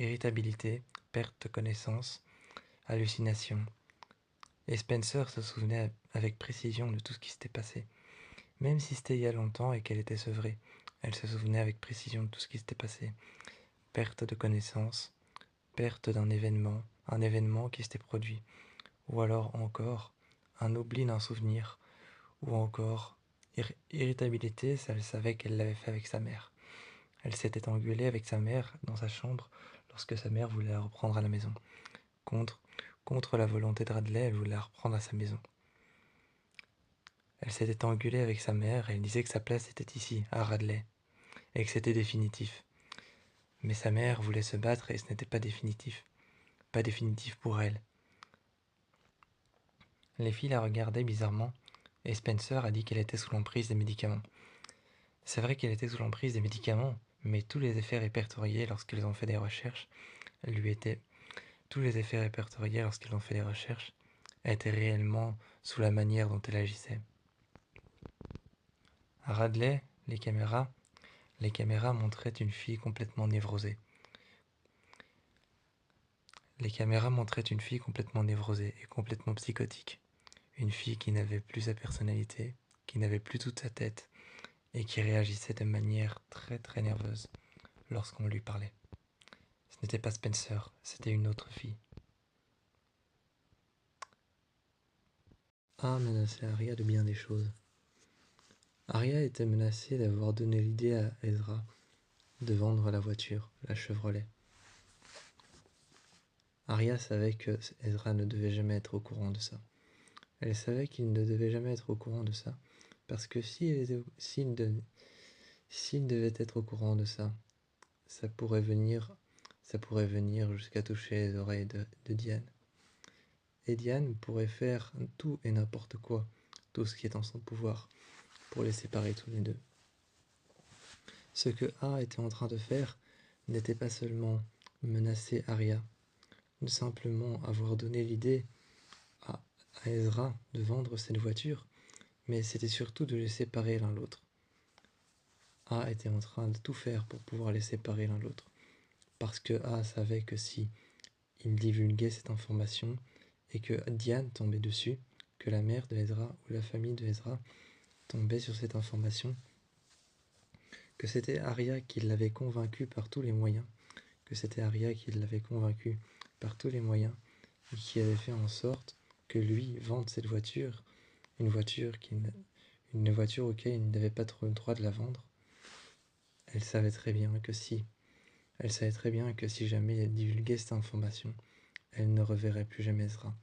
irritabilité, perte de connaissance, hallucination. Et Spencer se souvenait avec précision de tout ce qui s'était passé. Même si c'était il y a longtemps et qu'elle était sevrée, elle se souvenait avec précision de tout ce qui s'était passé. Perte de connaissance, perte un événement qui s'était produit, ou alors encore un oubli d'un souvenir, ou encore irritabilité, ça elle savait qu'elle l'avait fait avec sa mère. Elle s'était engueulée avec sa mère dans sa chambre lorsque sa mère voulait la reprendre à la maison. Contre la volonté de Radley, elle voulait la reprendre à sa maison. Elle s'était engueulée avec sa mère et elle disait que sa place était ici, à Radley, et que c'était définitif. Mais sa mère voulait se battre et ce n'était pas définitif. Pas définitif pour elle. Les filles la regardaient bizarrement et Spencer a dit qu'elle était sous l'emprise des médicaments. C'est vrai qu'elle était sous l'emprise des médicaments, mais tous les effets répertoriés lorsqu'ils ont fait des recherches lui étaient tous les effets répertoriés lorsqu'ils ont fait des recherches étaient réellement sous la manière dont elle agissait. À Radley, les caméras montraient une fille complètement névrosée. Les caméras montraient une fille complètement névrosée et complètement psychotique. Une fille qui n'avait plus sa personnalité, qui n'avait plus toute sa tête, et qui réagissait de manière très très nerveuse lorsqu'on lui parlait. Ce n'était pas Spencer, c'était une autre fille. A menaçait Arya de bien des choses. Arya était menacée d'avoir donné l'idée à Ezra de vendre la voiture, la Chevrolet. Arya savait que Ezra ne devait jamais être au courant de ça. Elle savait qu'il ne devait jamais être au courant de ça, parce que s'il devait être au courant de ça, ça pourrait venir jusqu'à toucher les oreilles de Diane. Et Diane pourrait faire tout et n'importe quoi, tout ce qui est en son pouvoir, pour les séparer tous les deux. Ce que A était en train de faire n'était pas seulement menacer Arya, de simplement avoir donné l'idée à Ezra de vendre cette voiture, mais c'était surtout de les séparer l'un l'autre. A était en train de tout faire pour pouvoir les séparer l'un l'autre, parce que A savait que si il divulguait cette information et que Diane tombait dessus, que la mère de Ezra ou la famille de Ezra tombait sur cette information, que c'était Arya qui l'avait convaincu par tous les moyens, et qui avait fait en sorte que lui vende cette voiture, une voiture auquel il n'avait pas trop le droit de la vendre. Elle savait très bien que si jamais elle divulguait cette information, elle ne reverrait plus jamais Ezra.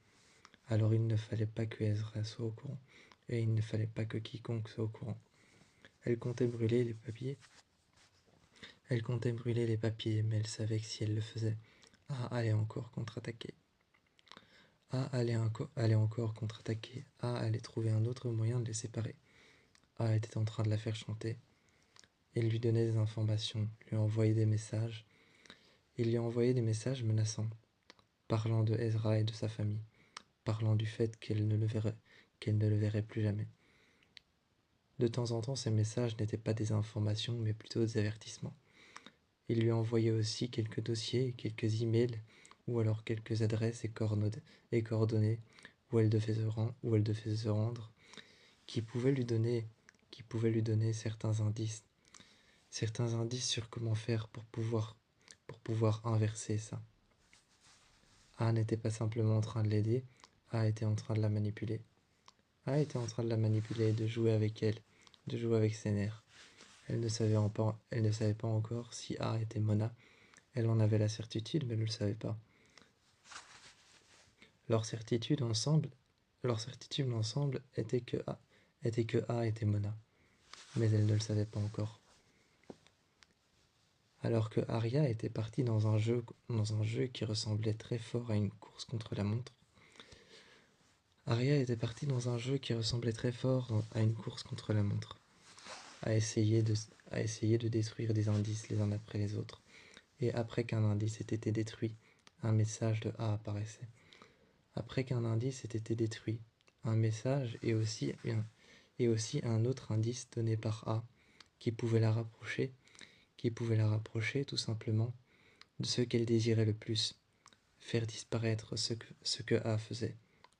Alors il ne fallait pas que Ezra soit au courant, et il ne fallait pas que quiconque soit au courant. Elle comptait brûler les papiers, mais elle savait que si elle le faisait, allait encore contre-attaquer. Allait encore contre-attaquer. Allait trouver un autre moyen de les séparer. Était en train de la faire chanter. Il lui donnait des informations, lui envoyait des messages. Il lui envoyait des messages menaçants, parlant de Ezra et de sa famille, parlant du fait qu'elle ne le verrait plus jamais. De temps en temps, ces messages n'étaient pas des informations, mais plutôt des avertissements. Il lui envoyait aussi quelques dossiers, quelques emails, ou alors quelques adresses et coordonnées où elle devait se rendre, qui pouvaient lui donner certains indices sur comment faire pour pouvoir inverser ça. A n'était pas simplement en train de l'aider, A était en train de la manipuler. Et de jouer avec elle, de jouer avec ses nerfs. Elle ne savait pas encore si A était Mona. Elle en avait la certitude, mais elle ne le savait pas. Leur certitude ensemble était que A était Mona, mais elle ne le savait pas encore. Alors que Arya était partie dans un jeu qui ressemblait très fort à une course contre la montre. À essayer de détruire des indices les uns après les autres. Et après qu'un indice ait été détruit, un message de A apparaissait. Un message et aussi un autre indice donné par A qui pouvait la rapprocher tout simplement de ce qu'elle désirait le plus, faire disparaître ce que A faisait,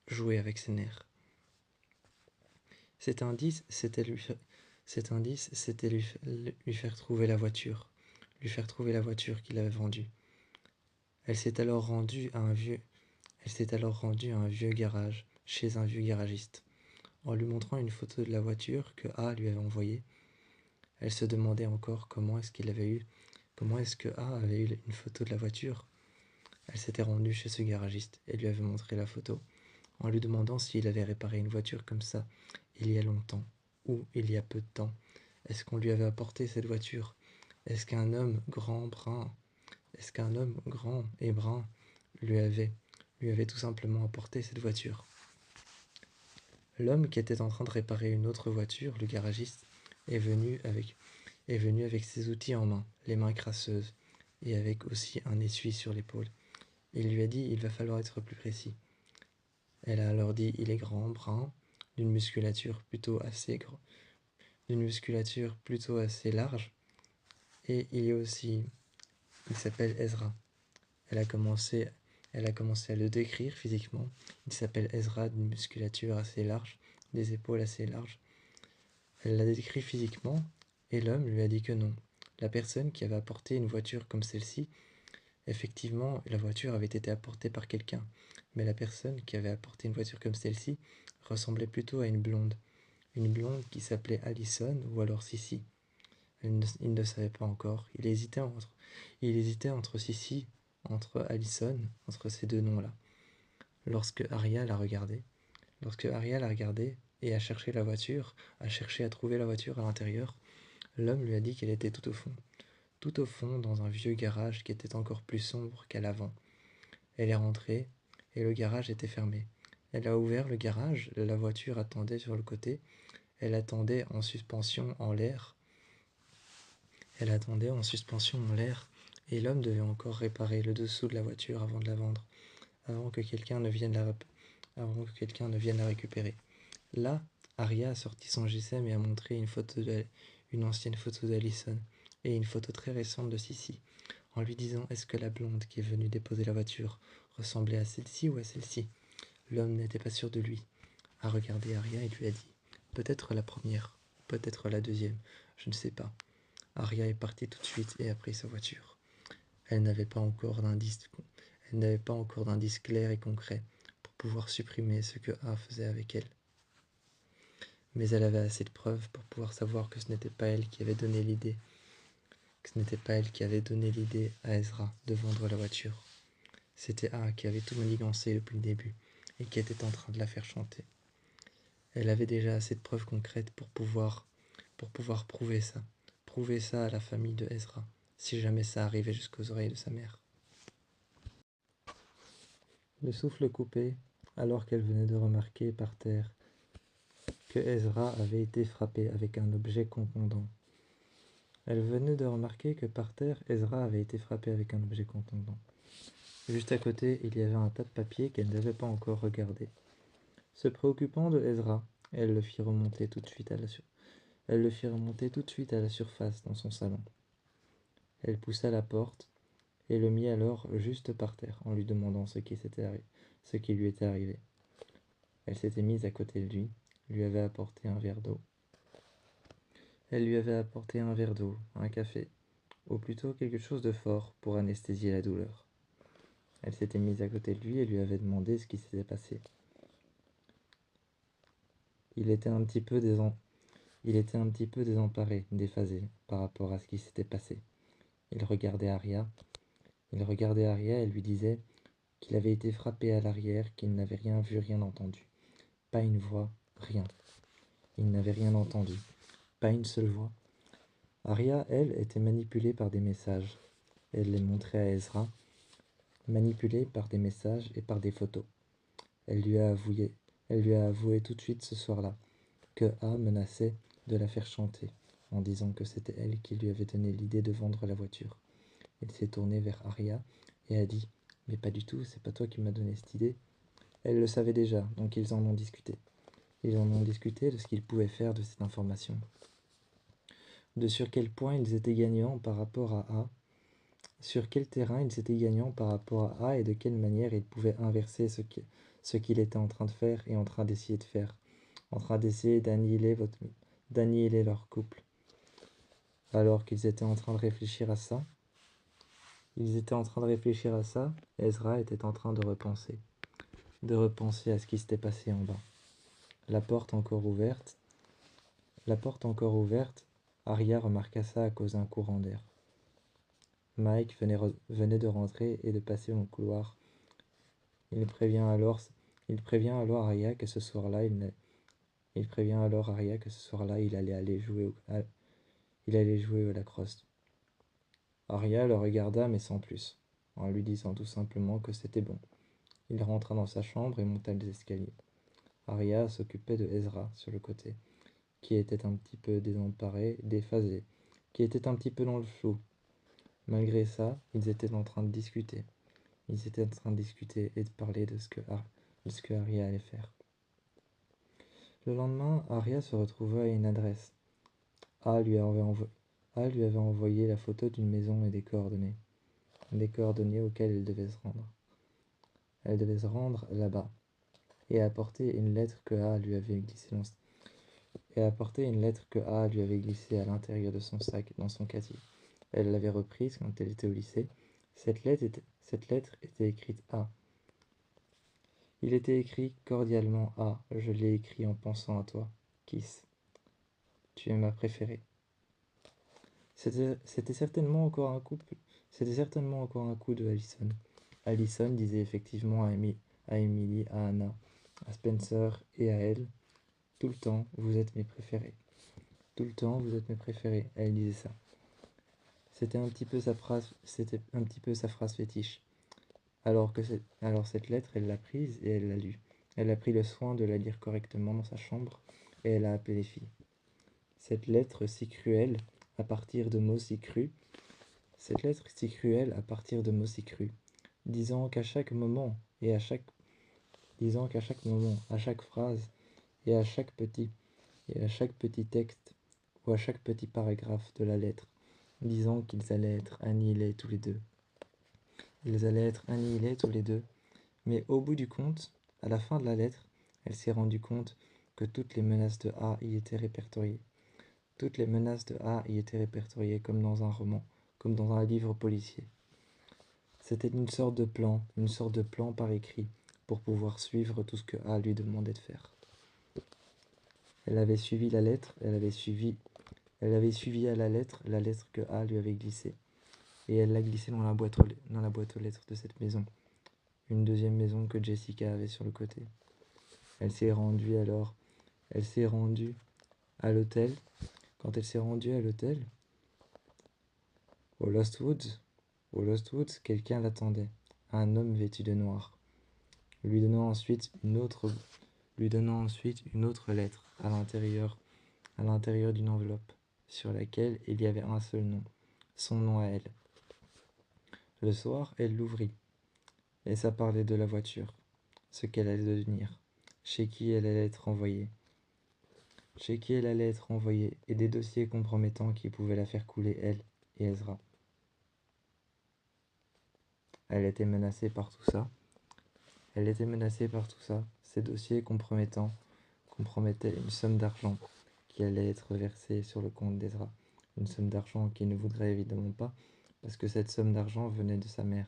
jouer avec ses nerfs. Cet indice, c'était lui faire trouver la voiture qu'il avait vendue. Elle s'est alors rendue à un vieux garage, chez un vieux garagiste. En lui montrant une photo de la voiture que A lui avait envoyée, elle se demandait encore comment est-ce que A avait eu une photo de la voiture. Elle s'était rendue chez ce garagiste et lui avait montré la photo, en lui demandant s'il avait réparé une voiture comme ça il y a longtemps ou il y a peu de temps. Est-ce qu'on lui avait apporté cette voiture? Est-ce qu'un homme grand et brun lui avait tout simplement apporté cette voiture? L'homme qui était en train de réparer une autre voiture, le garagiste, est venu avec est venue avec ses outils en main, les mains crasseuses, et avec aussi un essuie sur l'épaule. Il lui a dit: il va falloir être plus précis. Elle a alors dit: il est grand, brun, d'une musculature plutôt assez large, et il s'appelle Ezra. Elle a commencé à le décrire physiquement. Il s'appelle Ezra, d'une musculature assez large, des épaules assez larges. Elle l'a décrit physiquement, et l'homme lui a dit que non. La personne qui avait apporté une voiture comme celle-ci, effectivement, la voiture avait été apportée par quelqu'un, mais la personne qui avait apporté une voiture comme celle-ci ressemblait plutôt à une blonde qui s'appelait Allison ou alors Sissi. Il ne savait pas encore. Il hésitait entre Sissi, entre Allison, entre ces deux noms-là. Lorsque Arya l'a regardé, et a cherché la voiture, a cherché à trouver la voiture à l'intérieur, l'homme lui a dit qu'elle était tout au fond, dans un vieux garage qui était encore plus sombre qu'à l'avant. Elle est rentrée, et le garage était fermé. Elle a ouvert le garage, la voiture attendait sur le côté, elle attendait en suspension en l'air, et l'homme devait encore réparer le dessous de la voiture avant de la vendre, avant que quelqu'un ne vienne la récupérer. Là, Arya a sorti son GSM et a montré une ancienne photo d'Allison et une photo très récente de Sissi, en lui disant: est-ce que la blonde qui est venue déposer la voiture ressemblait à celle-ci ou à celle-ci? L'homme n'était pas sûr de lui, a regardé Arya et lui a dit: peut-être la première, peut-être la deuxième, je ne sais pas. Arya est partie tout de suite et a pris sa voiture. Elle n'avait pas encore d'indice clair et concret pour pouvoir supprimer ce que A faisait avec elle. Mais elle avait assez de preuves pour pouvoir savoir que ce n'était pas elle qui avait donné l'idée à Ezra de vendre la voiture. C'était A qui avait tout manigancé depuis le début et qui était en train de la faire chanter. Elle avait déjà assez de preuves concrètes pour pouvoir prouver ça à la famille de Ezra, si jamais ça arrivait jusqu'aux oreilles de sa mère. Le souffle coupé, alors qu'elle venait de remarquer par terre que Ezra avait été frappé avec un objet contondant. Elle venait de remarquer que par terre, Ezra avait été frappé avec un objet contondant. Juste à côté, il y avait un tas de papier qu'elle n'avait pas encore regardé. Se préoccupant de Ezra, elle le fit remonter tout de suite à la surface dans son salon. Elle poussa la porte et le mit alors juste par terre en lui demandant ce qui lui était arrivé. Elle s'était mise à côté de lui avait apporté un verre d'eau. Elle lui avait apporté un verre d'eau, un café, ou plutôt quelque chose de fort pour anesthésier la douleur. Elle s'était mise à côté de lui et lui avait demandé ce qui s'était passé. Il était un petit peu désemparé, déphasé par rapport à ce qui s'était passé. Il regardait Arya et lui disait qu'il avait été frappé à l'arrière, qu'il n'avait rien vu, rien entendu. Pas une voix, rien. Il n'avait rien entendu, pas une seule voix. Arya, elle, était manipulée par des messages. Elle les montrait à Ezra, manipulée par des messages et par des photos. Elle lui a avoué tout de suite ce soir-là que A menaçait de la faire chanter, en disant que c'était elle qui lui avait donné l'idée de vendre la voiture. Il s'est tourné vers Arya et a dit: mais pas du tout, c'est pas toi qui m'as donné cette idée. Elle le savait déjà, donc ils en ont discuté. Ils en ont discuté de ce qu'ils pouvaient faire de cette information, de sur quel point ils étaient gagnants par rapport à A, sur quel terrain ils étaient gagnants par rapport à A et de quelle manière ils pouvaient inverser ce qu'il était en train de faire et en train d'essayer de faire, en train d'essayer d'annihiler leur couple. Alors qu'ils étaient en train de réfléchir à ça, Ezra était en train de repenser à ce qui s'était passé en bas. La porte encore ouverte, Arya remarqua ça à cause d'un courant d'air. Mike venait de rentrer et de passer dans le couloir. Il prévient alors Arya que ce soir-là, il allait jouer au lacrosse. Arya le regarda mais sans plus, en lui disant tout simplement que c'était bon. Il rentra dans sa chambre et monta les escaliers. Arya s'occupait de Ezra sur le côté, qui était un petit peu désemparé, déphasé, qui était un petit peu dans le flou. Malgré ça, ils étaient en train de discuter. Ils étaient en train de discuter et de parler de ce que Arya allait faire. Le lendemain, Arya se retrouva à une adresse. A lui avait envoyé la photo d'une maison et des coordonnées auxquelles elle devait se rendre. Elle devait se rendre là-bas et apporter une lettre que A lui avait glissée à l'intérieur de son sac dans son casier. Elle l'avait reprise quand elle était au lycée. Cette lettre était écrite A. Il était écrit cordialement A. Je l'ai écrit en pensant à toi. Kiss. Tu es ma préférée. C'était certainement encore un coup de Allison. Allison disait effectivement à Emily, à Anna, à Spencer et à elle, tout le temps, vous êtes mes préférés. Tout le temps, vous êtes mes préférés. Elle disait ça. C'était un petit peu sa phrase fétiche. Alors cette lettre, elle l'a prise et elle l'a lue. Elle a pris le soin de la lire correctement dans sa chambre et elle a appelé les filles. Cette lettre si cruelle, à partir de mots si crus, disant qu'à chaque moment, à chaque phrase, et à chaque petit texte, ou à chaque petit paragraphe de la lettre, disant qu'ils allaient être annihilés tous les deux. Mais au bout du compte, à la fin de la lettre, elle s'est rendue compte que toutes les menaces de A y étaient répertoriées. Toutes les menaces de A y étaient répertoriées comme dans un roman, comme dans un livre policier. C'était une sorte de plan par écrit, pour pouvoir suivre tout ce que A lui demandait de faire. Elle avait suivi la lettre, elle avait suivi à la lettre que A lui avait glissée. Et elle l'a glissée dans la boîte aux lettres de cette maison. Une deuxième maison que Jessica avait sur le côté. Elle s'est rendue à l'hôtel. Quand elle s'est rendue à l'hôtel, au Lost Woods, quelqu'un l'attendait. Un homme vêtu de noir. Lui donnant ensuite une autre lettre à l'intérieur d'une enveloppe, sur laquelle il y avait un seul nom, son nom à elle. Le soir, elle l'ouvrit, et ça parlait de la voiture, ce qu'elle allait devenir, chez qui elle allait être envoyée, et des dossiers compromettants qui pouvaient la faire couler, elle et Ezra. Elle était menacée par tout ça. Ces dossiers compromettants compromettaient une somme d'argent qui allait être versée sur le compte d'Ezra. Une somme d'argent qu'il ne voudrait évidemment pas, parce que cette somme d'argent venait de sa mère,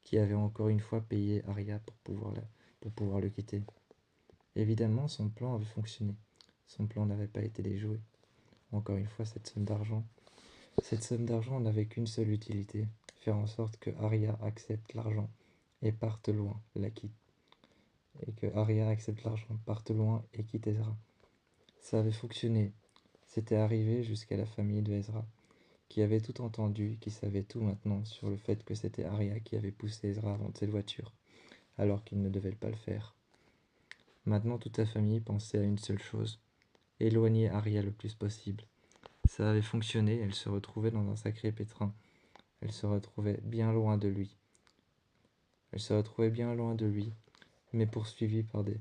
qui avait encore une fois payé Arya pour pouvoir le quitter. Évidemment, son plan avait fonctionné. Son plan n'avait pas été déjoué. Encore une fois, cette somme d'argent n'avait qu'une seule utilité, faire en sorte que Arya accepte l'argent et parte loin, et quitte Ezra. Ça avait fonctionné. C'était arrivé jusqu'à la famille de Ezra, qui avait tout entendu, qui savait tout maintenant sur le fait que c'était Arya qui avait poussé Ezra à vendre cette voiture, alors qu'il ne devait pas le faire. Maintenant, toute la famille pensait à une seule chose, éloigner Arya le plus possible. Ça avait fonctionné, elle se retrouvait dans un sacré pétrin. Elle se retrouvait bien loin de lui. Mais poursuivie par des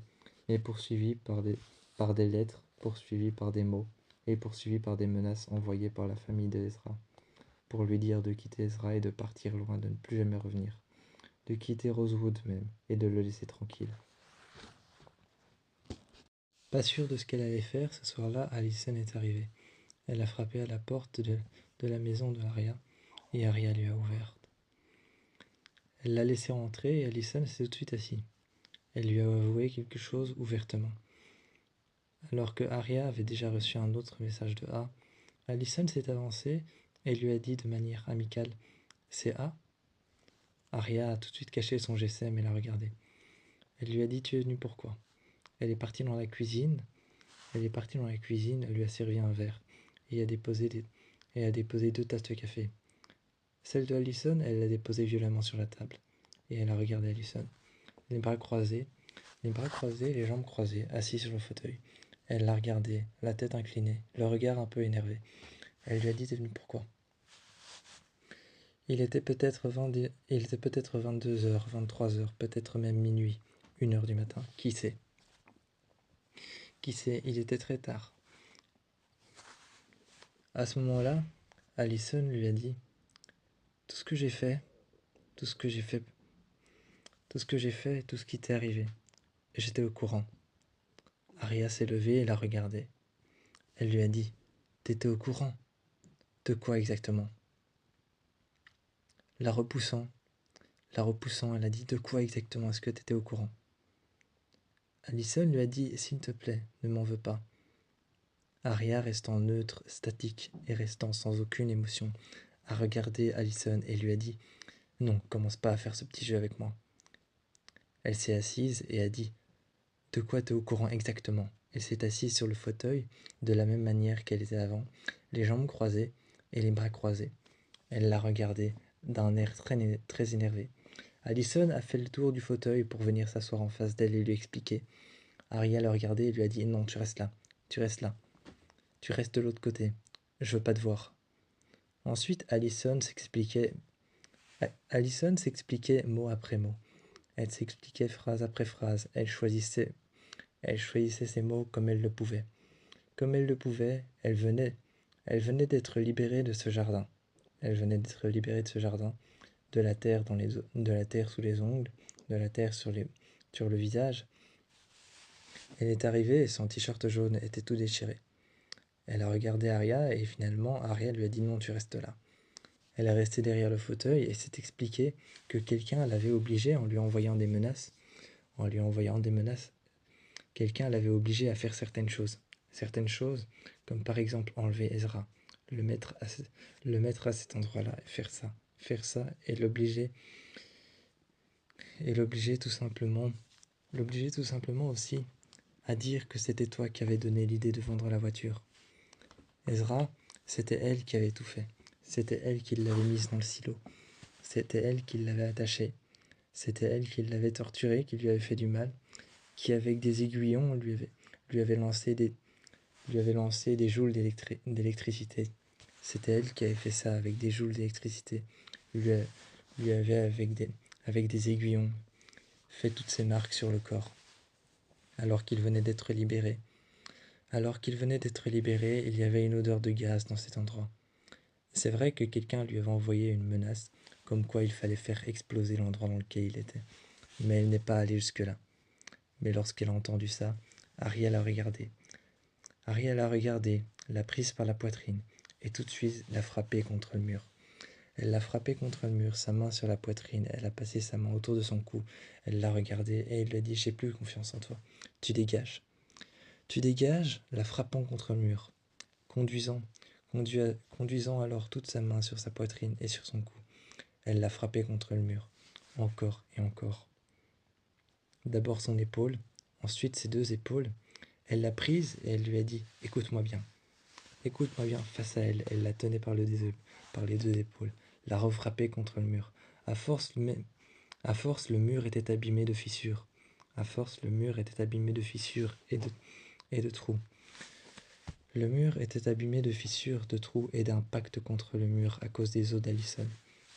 lettres, poursuivie par des mots, et poursuivie par des menaces envoyées par la famille d'Ezra, pour lui dire de quitter Ezra et de partir loin, de ne plus jamais revenir, de quitter Rosewood même, et de le laisser tranquille. Pas sûre de ce qu'elle allait faire, ce soir-là, Allison est arrivée. Elle a frappé à la porte de la maison de Arya, et Arya lui a ouvert. Elle l'a laissé rentrer et Allison s'est tout de suite assise. Elle lui a avoué quelque chose ouvertement. Alors que Arya avait déjà reçu un autre message de A, Allison s'est avancée et lui a dit de manière amicale « C'est A ?» Arya a tout de suite caché son GSM et l'a regardé. Elle lui a dit « Tu es venue pourquoi ?» Elle est partie dans la cuisine, elle lui a servi un verre et a déposé 2 tasses de café. Celle de Allison, elle l'a déposée violemment sur la table et elle a regardé Allison. Les bras croisés, les jambes croisées, assis sur le fauteuil. Elle l'a regardé, la tête inclinée, le regard un peu énervé. Elle lui a dit devenu pourquoi. Il était peut-être 22h, 23h, peut-être même minuit, 1h du matin, qui sait. Qui sait, il était très tard. À ce moment-là, Allison lui a dit « Tout ce que j'ai fait, tout ce que j'ai fait, tout ce que j'ai fait, tout ce qui t'est arrivé, j'étais au courant. » Aria s'est levée et l'a regardé. Elle lui a dit « T'étais au courant? De quoi exactement ?» La repoussant, elle a dit « De quoi exactement est-ce que t'étais au courant ?» Allison lui a dit « S'il te plaît, ne m'en veux pas. » Aria, restant neutre, statique et restant sans aucune émotion, a regardé Allison et lui a dit « Non, commence pas à faire ce petit jeu avec moi. » Elle s'est assise et a dit « De quoi t'es au courant exactement ?» Elle s'est assise sur le fauteuil de la même manière qu'elle était avant, les jambes croisées et les bras croisés. Elle l'a regardé d'un air très énervé. Allison a fait le tour du fauteuil pour venir s'asseoir en face d'elle et lui expliquer. Aria l'a regardé et lui a dit « Non, tu restes là, tu restes là. Tu restes de l'autre côté. Je veux pas te voir. » Ensuite, Allison s'expliquait mot après mot. Elle s'expliquait phrase après phrase. Elle choisissait ses mots comme elle le pouvait. Comme elle le pouvait, elle venait d'être libérée de ce jardin. Elle venait d'être libérée de ce jardin, de la terre sous les ongles, de la terre sur le visage. Elle est arrivée et son t-shirt jaune était tout déchiré. Elle a regardé Aria et finalement Aria lui a dit non, tu restes là. Elle est restée derrière le fauteuil et s'est expliqué que quelqu'un l'avait obligée en lui envoyant des menaces. Quelqu'un l'avait obligée à faire certaines choses. Certaines choses, comme par exemple enlever Ezra, le mettre à cet endroit-là, faire ça et l'obliger tout simplement aussi à dire que c'était toi qui avais donné l'idée de vendre la voiture. Ezra, c'était elle qui avait tout fait. C'était elle qui l'avait mise dans le silo. C'était elle qui l'avait attachée. C'était elle qui l'avait torturé, qui lui avait fait du mal, qui avec des aiguillons lui avait lancé des joules d'électricité. C'était elle qui avait fait ça avec des joules d'électricité. Lui avait avec des aiguillons fait toutes ses marques sur le corps. Alors qu'il venait d'être libéré. Il y avait une odeur de gaz dans cet endroit. C'est vrai que quelqu'un lui avait envoyé une menace, comme quoi il fallait faire exploser l'endroit dans lequel il était. Mais elle n'est pas allée jusque-là. Mais lorsqu'elle a entendu ça, Ariel a regardé. L'a prise par la poitrine, et tout de suite l'a frappée contre le mur. Elle l'a frappée contre le mur, sa main sur la poitrine, elle a passé sa main autour de son cou, elle l'a regardé et elle lui a dit « J'ai plus confiance en toi, tu dégages. » Tu dégages, la frappant contre le mur, conduisant alors toute sa main sur sa poitrine et sur son cou. Elle l'a frappé contre le mur, encore et encore. D'abord son épaule, ensuite ses deux épaules. Elle l'a prise et elle lui a dit « Écoute-moi bien. Écoute-moi bien » face à elle. Elle la tenait par les deux épaules, la refrappait contre le mur. À force, le mur était abîmé de fissures. Et de trous. Le mur était abîmé de fissures, de trous et d'impacts contre le mur à cause des os d'Allison.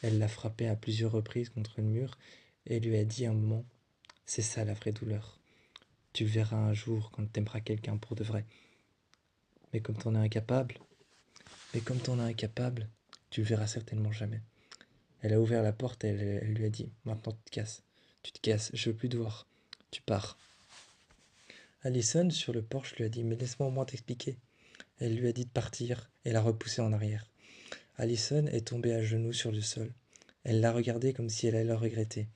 Elle l'a frappé à plusieurs reprises contre le mur et lui a dit un moment « C'est ça la vraie douleur. Tu le verras un jour quand t'aimeras quelqu'un pour de vrai. Mais comme t'en es incapable, tu le verras certainement jamais. » Elle a ouvert la porte et elle lui a dit « Maintenant tu te casses, je veux plus te voir, tu pars. » Allison sur le porche lui a dit « Mais laisse-moi au moins t'expliquer. » Elle lui a dit de partir et l'a repoussé en arrière. Allison est tombée à genoux sur le sol. Elle l'a regardé comme si elle allait le regretter.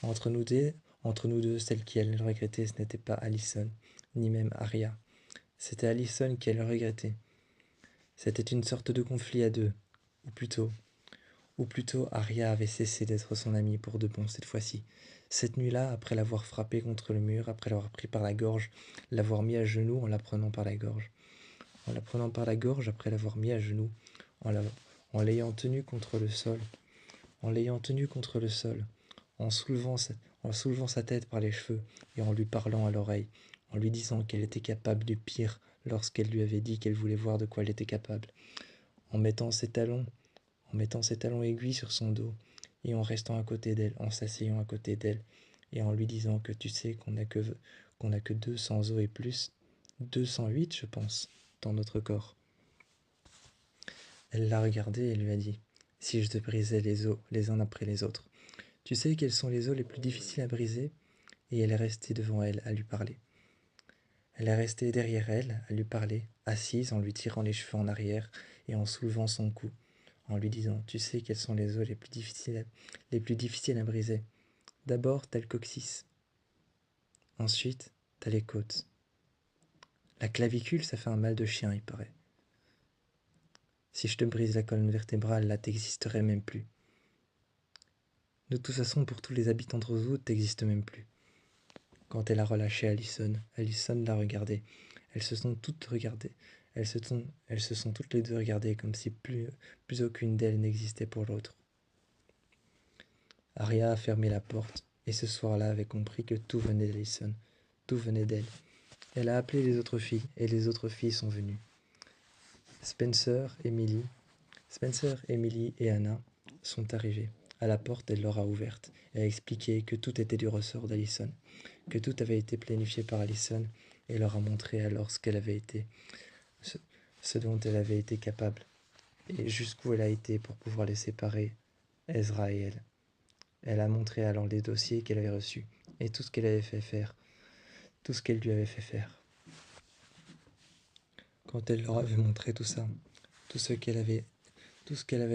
Entre nous deux, celle qui allait le regretter, ce n'était pas Allison, ni même Aria. C'était Allison qui allait le regretter. C'était une sorte de conflit à deux, ou plutôt Aria avait cessé d'être son amie pour de bon cette fois-ci. Cette nuit-là, après l'avoir frappé contre le mur, après l'avoir pris par la gorge, l'avoir mis à genoux en la prenant par la gorge. Après l'avoir mis à genoux, en l'ayant tenu contre le sol, en soulevant sa tête par les cheveux et en lui parlant à l'oreille, en lui disant qu'elle était capable du pire lorsqu'elle lui avait dit qu'elle voulait voir de quoi elle était capable. en mettant ses talons, aiguilles sur son dos, et en restant à côté d'elle, en s'asseyant à côté d'elle, et en lui disant que tu sais qu'on n'a que 200 os et plus, 208 je pense, dans notre corps. Elle l'a regardé et lui a dit, si je te brisais les os les uns après les autres, tu sais quels sont les os les plus difficiles à briser? Et elle est restée devant elle à lui parler. Elle est restée derrière elle à lui parler, assise en lui tirant les cheveux en arrière et en soulevant son cou, en lui disant, tu sais quels sont les os les plus difficiles à briser? D'abord, t'as le coccyx. Ensuite, t'as les côtes. La clavicule, ça fait un mal de chien, il paraît. Si je te brise la colonne vertébrale, là, t'existerais même plus. De toute façon, pour tous les habitants de Rosewood, t'existes même plus. Quand elle a relâché Allison, Allison l'a regardée. Elles se sont toutes regardées. Elles se sont toutes les deux regardées comme si plus aucune d'elles n'existait pour l'autre. Arya a fermé la porte et ce soir-là avait compris que tout venait d'Allison, tout venait d'elle. Elle a appelé les autres filles et les autres filles sont venues. Spencer, Emily et Anna sont arrivées. À la porte, elle leur a ouverte et a expliqué que tout était du ressort d'Allison, que tout avait été planifié par Allison et leur a montré alors ce dont elle avait été capable et jusqu'où elle a été pour pouvoir les séparer, Ezra et elle. Elle a montré alors les dossiers qu'elle avait reçus et tout ce qu'elle avait fait faire, tout ce qu'elle lui avait fait faire. Quand elle leur avait montré tout ça, tout ce qu'elle avait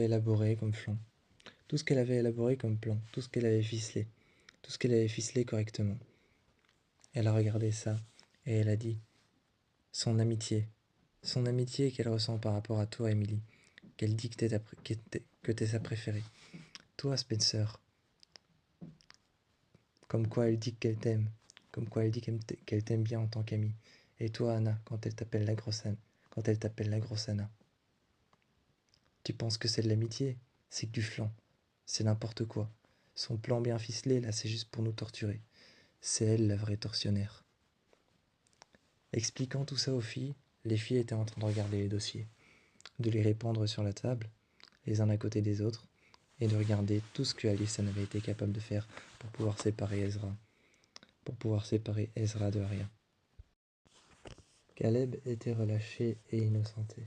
élaboré comme plan, tout ce qu'elle avait élaboré comme plan, tout ce qu'elle avait ficelé correctement. Elle a regardé ça et elle a dit son amitié qu'elle ressent par rapport à toi, Emily, qu'elle dit que t'es sa préférée. Toi, Spencer, comme quoi elle dit qu'elle t'aime, comme quoi elle dit qu'elle t'aime bien en tant qu'amie. Et toi, Anna, quand elle t'appelle la grosse Anna. Tu penses que c'est de l'amitié? C'est que du flan. C'est n'importe quoi. Son plan bien ficelé, là, c'est juste pour nous torturer. C'est elle, la vraie tortionnaire. Expliquant tout ça aux filles, les filles étaient en train de regarder les dossiers, de les répandre sur la table, les uns à côté des autres, et de regarder tout ce que Allison avait été capable de faire pour pouvoir séparer Ezra de Arya. Caleb était relâché et innocenté.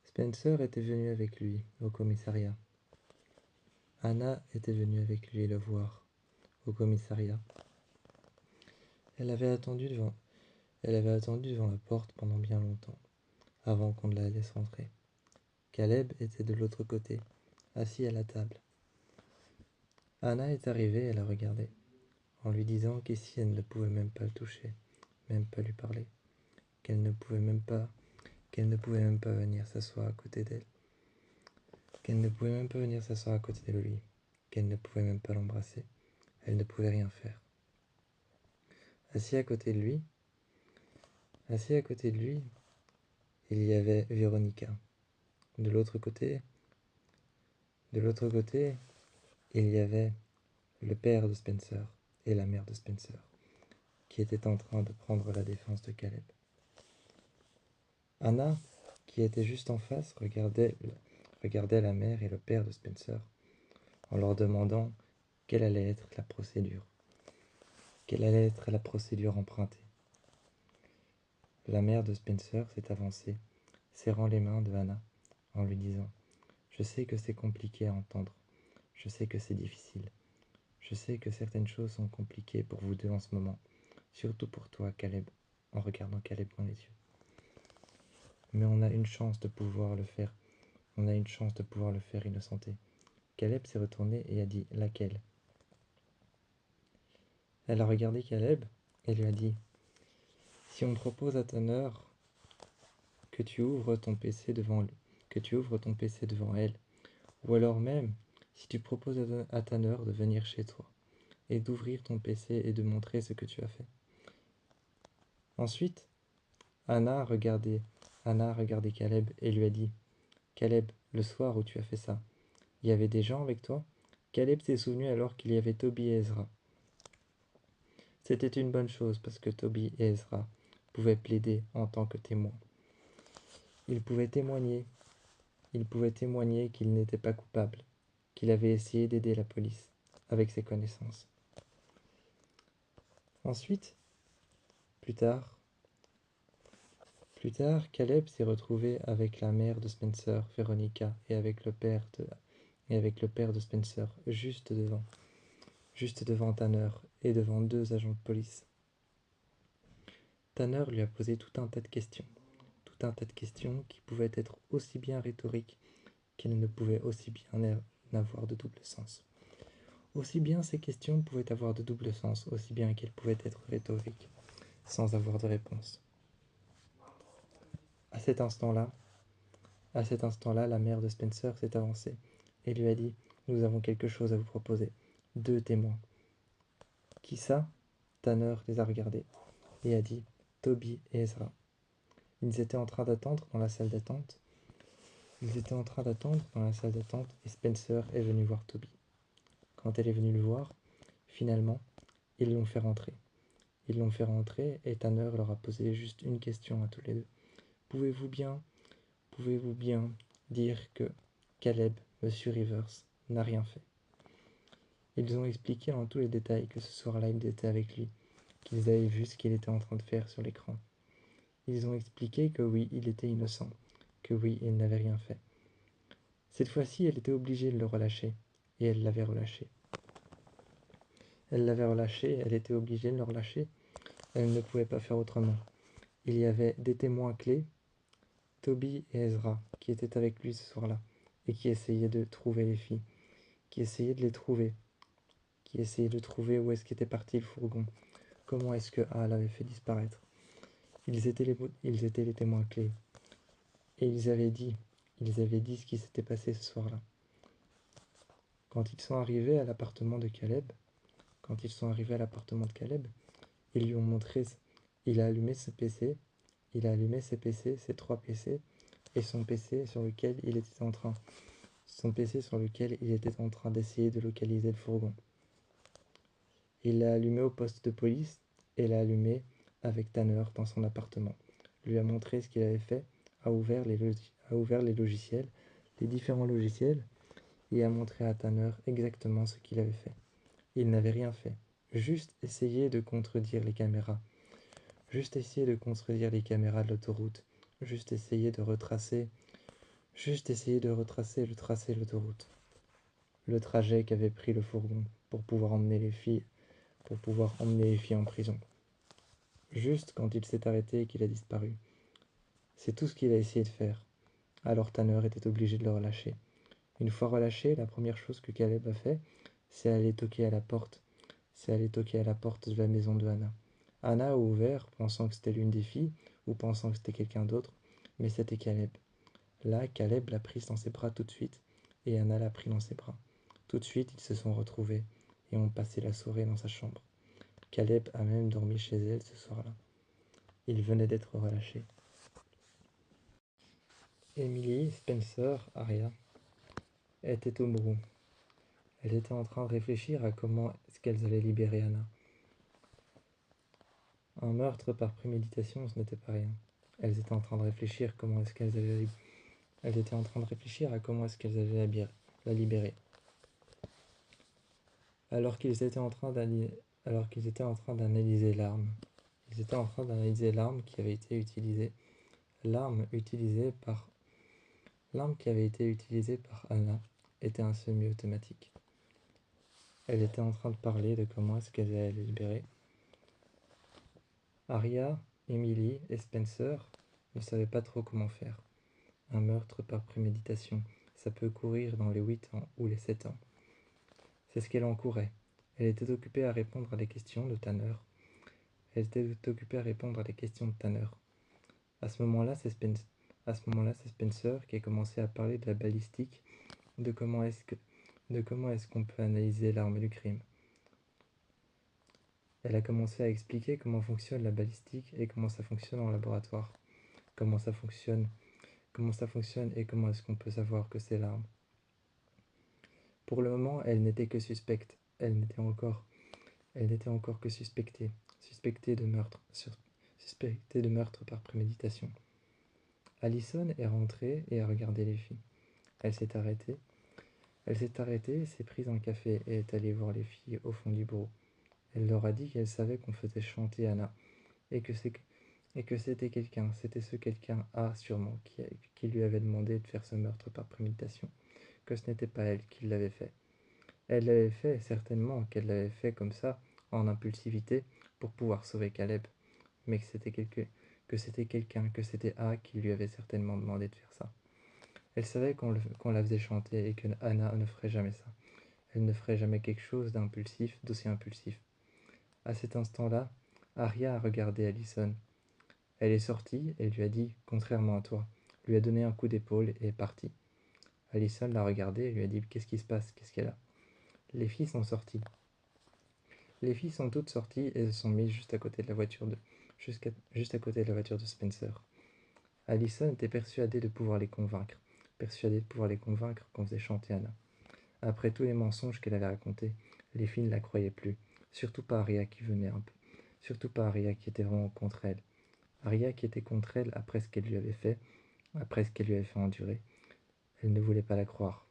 Spencer était venu avec lui au commissariat. Anna était venue avec lui le voir au commissariat. Elle avait attendu devant la porte pendant bien longtemps, avant qu'on ne la laisse rentrer. Caleb était de l'autre côté, assis à la table. Anna est arrivée et la regardait, en lui disant qu'ici elle ne pouvait même pas le toucher, même pas lui parler, qu'elle ne pouvait même pas venir s'asseoir à côté d'elle, qu'elle ne pouvait même pas venir s'asseoir à côté de lui, qu'elle ne pouvait même pas l'embrasser, elle ne pouvait rien faire. Assis à côté de lui, il y avait Véronica. De l'autre côté, il y avait le père de Spencer et la mère de Spencer, qui étaient en train de prendre la défense de Caleb. Anna, qui était juste en face, regardait la mère et le père de Spencer, en leur demandant quelle allait être la procédure empruntée. La mère de Spencer s'est avancée, serrant les mains de Anna, en lui disant « Je sais que c'est compliqué à entendre, je sais que c'est difficile, je sais que certaines choses sont compliquées pour vous deux en ce moment, surtout pour toi, Caleb, en regardant Caleb dans les yeux. Mais on a une chance de pouvoir le faire, innocenté. » Caleb s'est retourné et a dit « Laquelle ?» Elle a regardé Caleb et lui a dit « Si on propose à Tanner que tu ouvres ton PC devant elle, ou alors même si tu proposes à Tanner de venir chez toi et d'ouvrir ton PC et de montrer ce que tu as fait. » Ensuite, Anna a regardé Caleb et lui a dit « Caleb, le soir où tu as fait ça, il y avait des gens avec toi ?» Caleb s'est souvenu alors qu'il y avait Toby et Ezra. C'était une bonne chose parce que Toby et Ezra pouvaient plaider en tant que témoins. Il pouvait témoigner qu'il n'était pas coupable, qu'il avait essayé d'aider la police avec ses connaissances. Ensuite, plus tard, Caleb s'est retrouvé avec la mère de Spencer, Veronica, et avec le père de Spencer, juste devant Tanner et devant 2 agents de police. Tanner lui a posé tout un tas de questions qui pouvaient être aussi bien rhétoriques qu'elles ne pouvaient aussi bien n'avoir de double sens. Aussi bien ces questions pouvaient avoir de double sens, aussi bien qu'elles pouvaient être rhétoriques, sans avoir de réponse. À cet instant-là, la mère de Spencer s'est avancée et lui a dit « Nous avons quelque chose à vous proposer. 2 témoins. » Qui ça ? Tanner les a regardés et a dit « Toby et Ezra. » Ils étaient en train d'attendre dans la salle d'attente. Et Spencer est venu voir Toby. Quand elle est venue le voir, finalement, ils l'ont fait rentrer. Et Tanner leur a posé juste une question à tous les deux. Pouvez-vous bien dire que Caleb, Monsieur Rivers, n'a rien fait? Ils ont expliqué en tous les détails que ce soir-là, ils étaient avec lui, qu'ils avaient vu ce qu'il était en train de faire sur l'écran. Ils ont expliqué que oui, il était innocent, que oui, il n'avait rien fait. Cette fois-ci, elle était obligée de le relâcher, et elle l'avait relâché. Elle était obligée de le relâcher, elle ne pouvait pas faire autrement. Il y avait des témoins clés, Toby et Ezra, qui étaient avec lui ce soir-là, et qui essayaient de trouver les filles, qui essayaient de trouver où est-ce qu'était parti le fourgon, comment est-ce que Al l'avait fait disparaître. Ils étaient les témoins clés, et ils avaient dit ce qui s'était passé ce soir-là. Quand ils sont arrivés à l'appartement de Caleb, ils lui ont montré, il a allumé ses PC, ses 3 PC, et son PC sur lequel il était en train d'essayer de localiser le fourgon. Il l'a allumé au poste de police et l'a allumé avec Tanner dans son appartement. Lui a montré ce qu'il avait fait, a ouvert les logiciels, les différents logiciels, et a montré à Tanner exactement ce qu'il avait fait. Il n'avait rien fait, juste essayé de contredire les caméras de l'autoroute, juste essayer de retracer le tracé de l'autoroute, le trajet qu'avait pris le fourgon pour pouvoir emmener les filles en prison. Juste quand il s'est arrêté et qu'il a disparu. C'est tout ce qu'il a essayé de faire. Alors Tanner était obligé de le relâcher. Une fois relâché, la première chose que Caleb a fait, c'est aller toquer à la porte de la maison de Hannah. Hannah a ouvert, pensant que c'était l'une des filles, ou pensant que c'était quelqu'un d'autre, mais c'était Caleb. Là, Caleb l'a prise dans ses bras tout de suite, et Hannah l'a pris dans ses bras. Tout de suite, ils se sont retrouvés, et ont passé la soirée dans sa chambre. Caleb a même dormi chez elle ce soir-là. Il venait d'être relâché. Emily, Spencer, Aria étaient au Mourou. Elles étaient en train de réfléchir à comment est-ce qu'elles allaient libérer Hannah. Un meurtre par préméditation, ce n'était pas rien. Elles étaient en train de réfléchir à comment est-ce qu'elles allaient la libérer. Alors qu'ils étaient en train d'analyser l'arme. Qui avait été utilisée. L'arme qui avait été utilisée par Hannah était un semi-automatique. Elle était en train de parler de comment est-ce qu'elle allait la libérer. Aria, Emily et Spencer ne savaient pas trop comment faire. Un meurtre par préméditation, ça peut courir dans les 8 ans ou les 7 ans. C'est ce qu'elle encourait. Elle était occupée à répondre à des questions de Tanner. À ce moment-là, c'est Spencer qui a commencé à parler de la balistique, de comment est-ce qu'on peut analyser l'arme du crime. Elle a commencé à expliquer comment fonctionne la balistique et comment ça fonctionne en laboratoire. Comment ça fonctionne et comment est-ce qu'on peut savoir que c'est l'arme. Pour le moment, elle n'était que suspecte. Elle n'était encore que suspectée de meurtre par préméditation. Allison est rentrée et a regardé les filles. Elle s'est arrêtée. Elle s'est arrêtée, s'est prise un café et est allée voir les filles au fond du bureau. Elle leur a dit qu'elle savait qu'on faisait chanter Anna et que c'était quelqu'un, c'était ce quelqu'un A sûrement qui lui avait demandé de faire ce meurtre par préméditation, que ce n'était pas elle qui l'avait fait. Elle l'avait fait, certainement qu'elle l'avait fait comme ça, en impulsivité, pour pouvoir sauver Caleb, mais que c'était quelqu'un, que c'était A qui lui avait certainement demandé de faire ça. Elle savait qu'on la faisait chanter et que Anna ne ferait jamais ça. Elle ne ferait jamais quelque chose d'impulsif, d'aussi impulsif. À cet instant-là, Arya a regardé Allison. Elle est sortie et lui a dit, contrairement à toi, lui a donné un coup d'épaule et est partie. Allison l'a regardée et lui a dit, qu'est-ce qui se passe, qu'est-ce qu'elle a? Les filles sont sorties. Les filles sont toutes sorties et se sont mises juste à côté de la voiture juste à côté de la voiture de Spencer. Allison était persuadée de pouvoir les convaincre, qu'on faisait chanter Anna. Après tous les mensonges qu'elle avait racontés, les filles ne la croyaient plus, surtout pas Arya qui venait un peu, surtout pas Arya qui était vraiment contre elle. Arya qui était contre elle après ce qu'elle lui avait fait, après ce qu'elle lui avait fait endurer. Elle ne voulait pas la croire.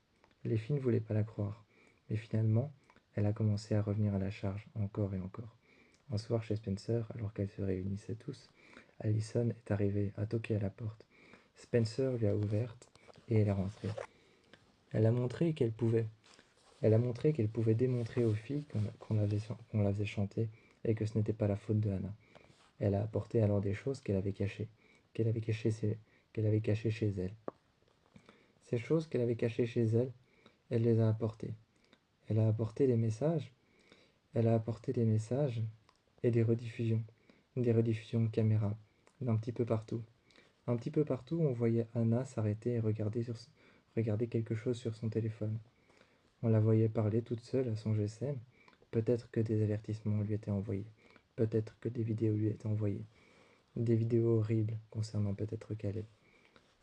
Les filles ne voulaient pas la croire. Mais finalement, elle a commencé à revenir à la charge, encore et encore. Un soir chez Spencer, alors qu'elles se réunissaient tous, Allison est arrivée, a toqué à la porte. Spencer lui a ouverte et elle est rentrée. Elle a montré qu'elle pouvait. Elle a montré qu'elle pouvait démontrer aux filles qu'on la faisait chanter et que ce n'était pas la faute de Hannah. Elle a apporté alors des choses qu'elle avait cachées, qu'elle avait cachées chez elle. Ces choses qu'elle avait cachées chez elle, elle les a apportées. Elle a apporté des messages. Elle a apporté des messages et des rediffusions caméra, d'un petit peu partout. Un petit peu partout, on voyait Anna s'arrêter et regarder quelque chose sur son téléphone. On la voyait parler toute seule à son GSM. Peut-être que des avertissements lui étaient envoyés. Peut-être que des vidéos lui étaient envoyées. Des vidéos horribles concernant peut-être Caleb.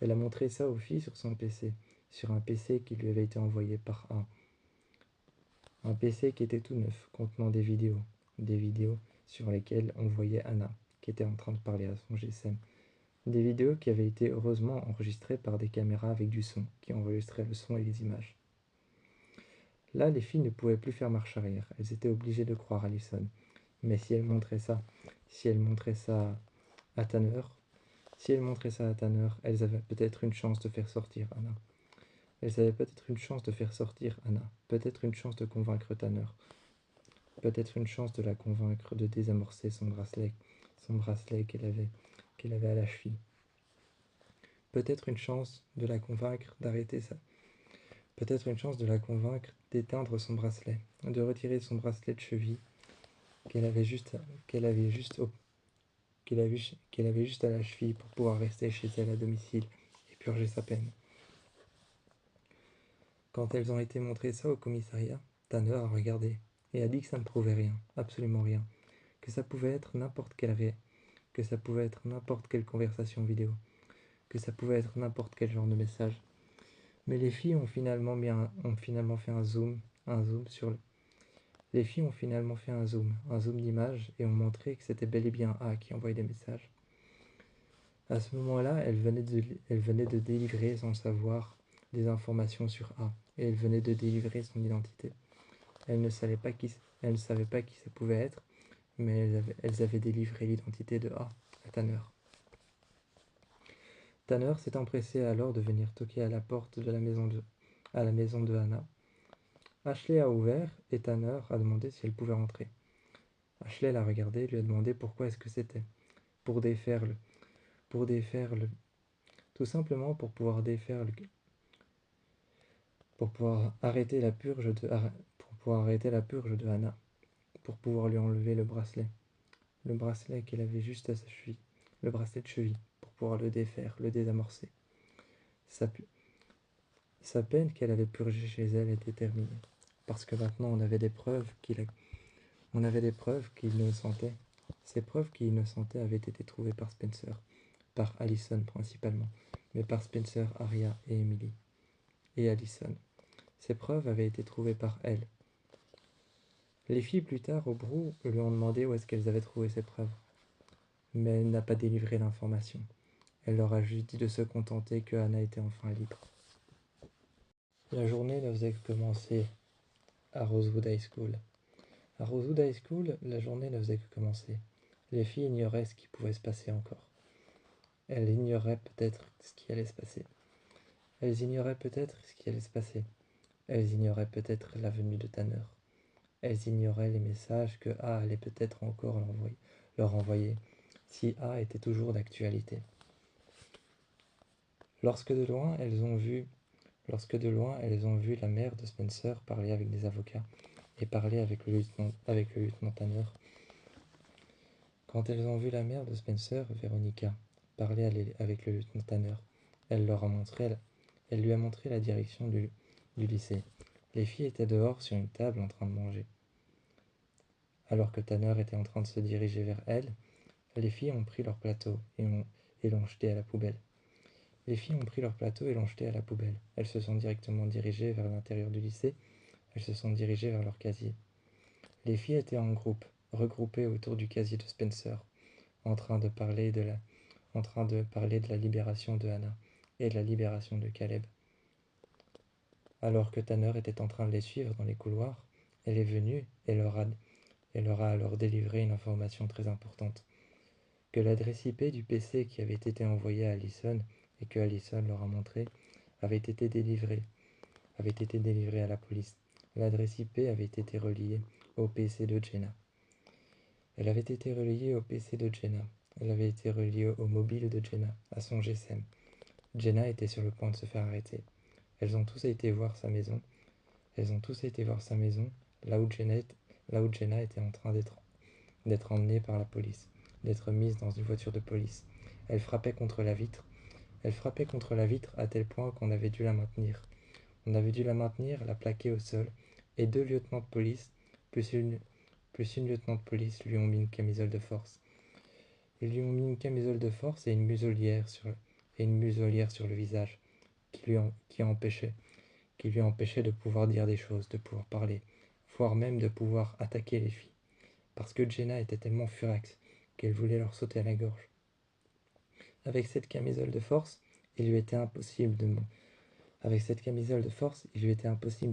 Elle a montré ça aux filles sur son PC, sur un PC qui lui avait été envoyé par un PC qui était tout neuf, contenant des vidéos sur lesquelles on voyait Anna, qui était en train de parler à son GSM. Des vidéos qui avaient été heureusement enregistrées par des caméras avec du son, qui enregistraient le son et les images. Là, les filles ne pouvaient plus faire marche arrière, elles étaient obligées de croire Allison. Mais si elles montraient ça à Tanner, elles avaient peut-être une chance de faire sortir Anna. Elles avaient peut-être une chance de faire sortir Anna, peut-être une chance de convaincre Tanner, peut-être une chance de la convaincre de désamorcer son bracelet qu'elle avait à la cheville. Peut-être une chance de la convaincre d'arrêter ça. Peut-être une chance de la convaincre d'éteindre son bracelet, de retirer son bracelet de cheville qu'elle avait juste à la cheville pour pouvoir rester chez elle à domicile et purger sa peine. Quand elles ont été montrées ça au commissariat, Tanner a regardé et a dit que ça ne prouvait rien, absolument rien, que ça pouvait être n'importe quelle conversation vidéo, que ça pouvait être n'importe quel genre de message. Mais les filles ont finalement fait un zoom Les filles ont finalement fait un zoom d'image et ont montré que c'était bel et bien A qui envoyait des messages. À ce moment-là, elle venait de délivrer sans savoir des informations sur A et elle venait de délivrer son identité. Elle ne savait pas qui ça pouvait être, mais elles avaient délivré l'identité de A à Tanner. Tanner s'est empressé alors de venir toquer à la porte de la maison de Hannah. Ashley a ouvert et Tanner a demandé si elle pouvait rentrer. Ashley l'a regardé et lui a demandé pourquoi est-ce que c'était. Pour défaire le, tout simplement pour pouvoir pour pouvoir arrêter la purge de Hannah, pour pouvoir lui enlever le bracelet qu'elle avait juste à sa cheville, le bracelet de cheville, pour pouvoir le défaire, le désamorcer. Sa peine qu'elle avait purgée chez elle était terminée, parce que maintenant on avait des preuves qu'il innocentait. Ces preuves qu'il innocentait avaient été trouvées par Spencer, par Allison principalement, mais par Spencer, Arya et Emily, et Allison. Ces preuves avaient été trouvées par elle. Les filles plus tard au brou lui ont demandé où est-ce qu'elles avaient trouvé ces preuves, mais elle n'a pas délivré l'information. Elle leur a juste dit de se contenter que Anna était enfin libre. La journée ne faisait que commencer à Rosewood High School. À Rosewood High School, la journée ne faisait que commencer. Les filles ignoraient ce qui pouvait se passer encore. Elles ignoraient peut-être ce qui allait se passer. Elles ignoraient peut-être ce qui allait se passer. Elles ignoraient peut-être la venue de Tanner. Elles ignoraient les messages que A allait peut-être encore leur envoyer, si A était toujours d'actualité. Lorsque de loin elles ont vu la mère de Spencer parler avec des avocats et parler avec le lieutenant Tanner. Quand elles ont vu la mère de Spencer, Veronica, parler avec le lieutenant Tanner, elle lui a montré la direction du lycée. Les filles étaient dehors sur une table en train de manger. Alors que Tanner était en train de se diriger vers elles, les filles ont pris leur plateau et l'ont jeté à la poubelle. Les filles ont pris leur plateau et l'ont jeté à la poubelle. Elles se sont directement dirigées vers l'intérieur du lycée. Elles se sont dirigées vers leur casier. Les filles étaient en groupe, regroupées autour du casier de Spencer, en train de parler de la libération de Hannah et de la libération de Caleb. Alors que Tanner était en train de les suivre dans les couloirs, elle est venue et leur a alors délivré une information très importante, que l'adresse IP du PC qui avait été envoyé à Allison et que Allison leur a montré avait été délivrée à la police. L'adresse IP avait été reliée au PC de Jenna. Elle avait été reliée au PC de Jenna. Elle avait été reliée au mobile de Jenna, à son GSM. Jenna était sur le point de se faire arrêter. Elles ont tous été voir sa maison. Là où Jenna était en train d'être emmenée par la police, d'être mise dans une voiture de police. Elle frappait contre la vitre. À tel point qu'on avait dû la maintenir. On avait dû la maintenir, la plaquer au sol, et 2 lieutenants de police, plus une lieutenant de police, lui ont mis une camisole de force. Ils lui ont mis une camisole de force et une muselière sur le visage, qui lui empêchait de pouvoir dire des choses, de pouvoir parler, voire même de pouvoir attaquer les filles, parce que Jenna était tellement furax qu'elle voulait leur sauter à la gorge. Avec cette camisole de force, il lui était impossible de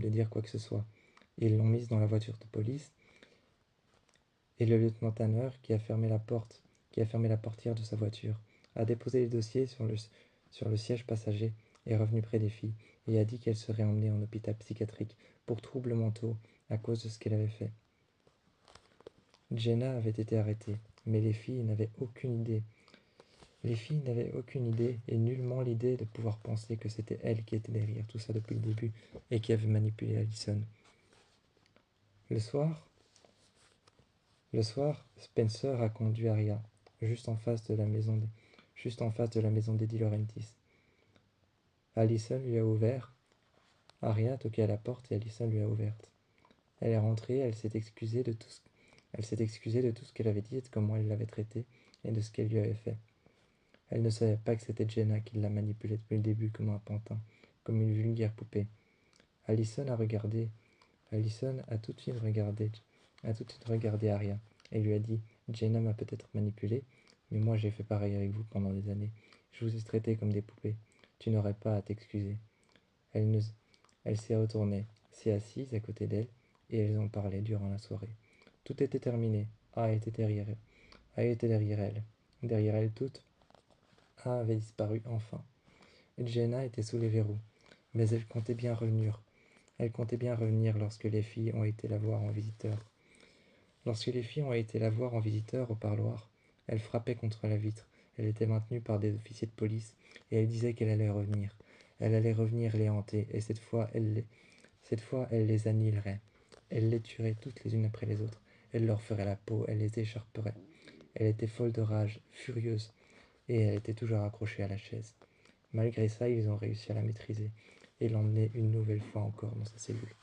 dire quoi que ce soit. Ils l'ont mise dans la voiture de police, et le lieutenant Tanner, qui a fermé la portière de sa voiture, a déposé les dossiers sur le siège passager, est revenu près des filles et a dit qu'elles seraient emmenées en hôpital psychiatrique pour troubles mentaux à cause de ce qu'elle avait fait. Jenna avait été arrêtée, mais les filles n'avaient aucune idée. Et nullement l'idée de pouvoir penser que c'était elle qui était derrière tout ça depuis le début et qui avait manipulé Allison. Le soir, Spencer a conduit Aria, juste en face de la maison des De Laurentiis. Allison lui a ouvert. Aria a toqué à la porte et Allison lui a ouverte. Elle est rentrée, elle s'est excusée de tout ce qu'elle avait dit et de comment elle l'avait traité et de ce qu'elle lui avait fait. Elle ne savait pas que c'était Jenna qui l'a manipulée depuis le début comme un pantin, comme une vulgaire poupée. Allison a tout de suite regardé Aria et lui a dit « Jenna m'a peut-être manipulée, mais moi j'ai fait pareil avec vous pendant des années. Je vous ai traités comme des poupées. Tu n'aurais pas à t'excuser. » Elle s'est retournée, s'est assise à côté d'elle, et elles ont parlé durant la soirée. Tout était terminé. A était derrière elle. Derrière elle toute, A avait disparu enfin. Jenna était sous les verrous, mais elle comptait bien revenir. Lorsque les filles ont été la voir en visiteur. Au parloir, elle frappait contre la vitre. Elle était maintenue par des officiers de police et elle disait qu'elle allait revenir. Elle allait revenir les hanter et cette fois, elle les annihilerait. Elle les tuerait toutes les unes après les autres. Elle leur ferait la peau, elle les écharperait. Elle était folle de rage, furieuse, et elle était toujours accrochée à la chaise. Malgré ça, ils ont réussi à la maîtriser et l'emmener une nouvelle fois encore dans sa cellule.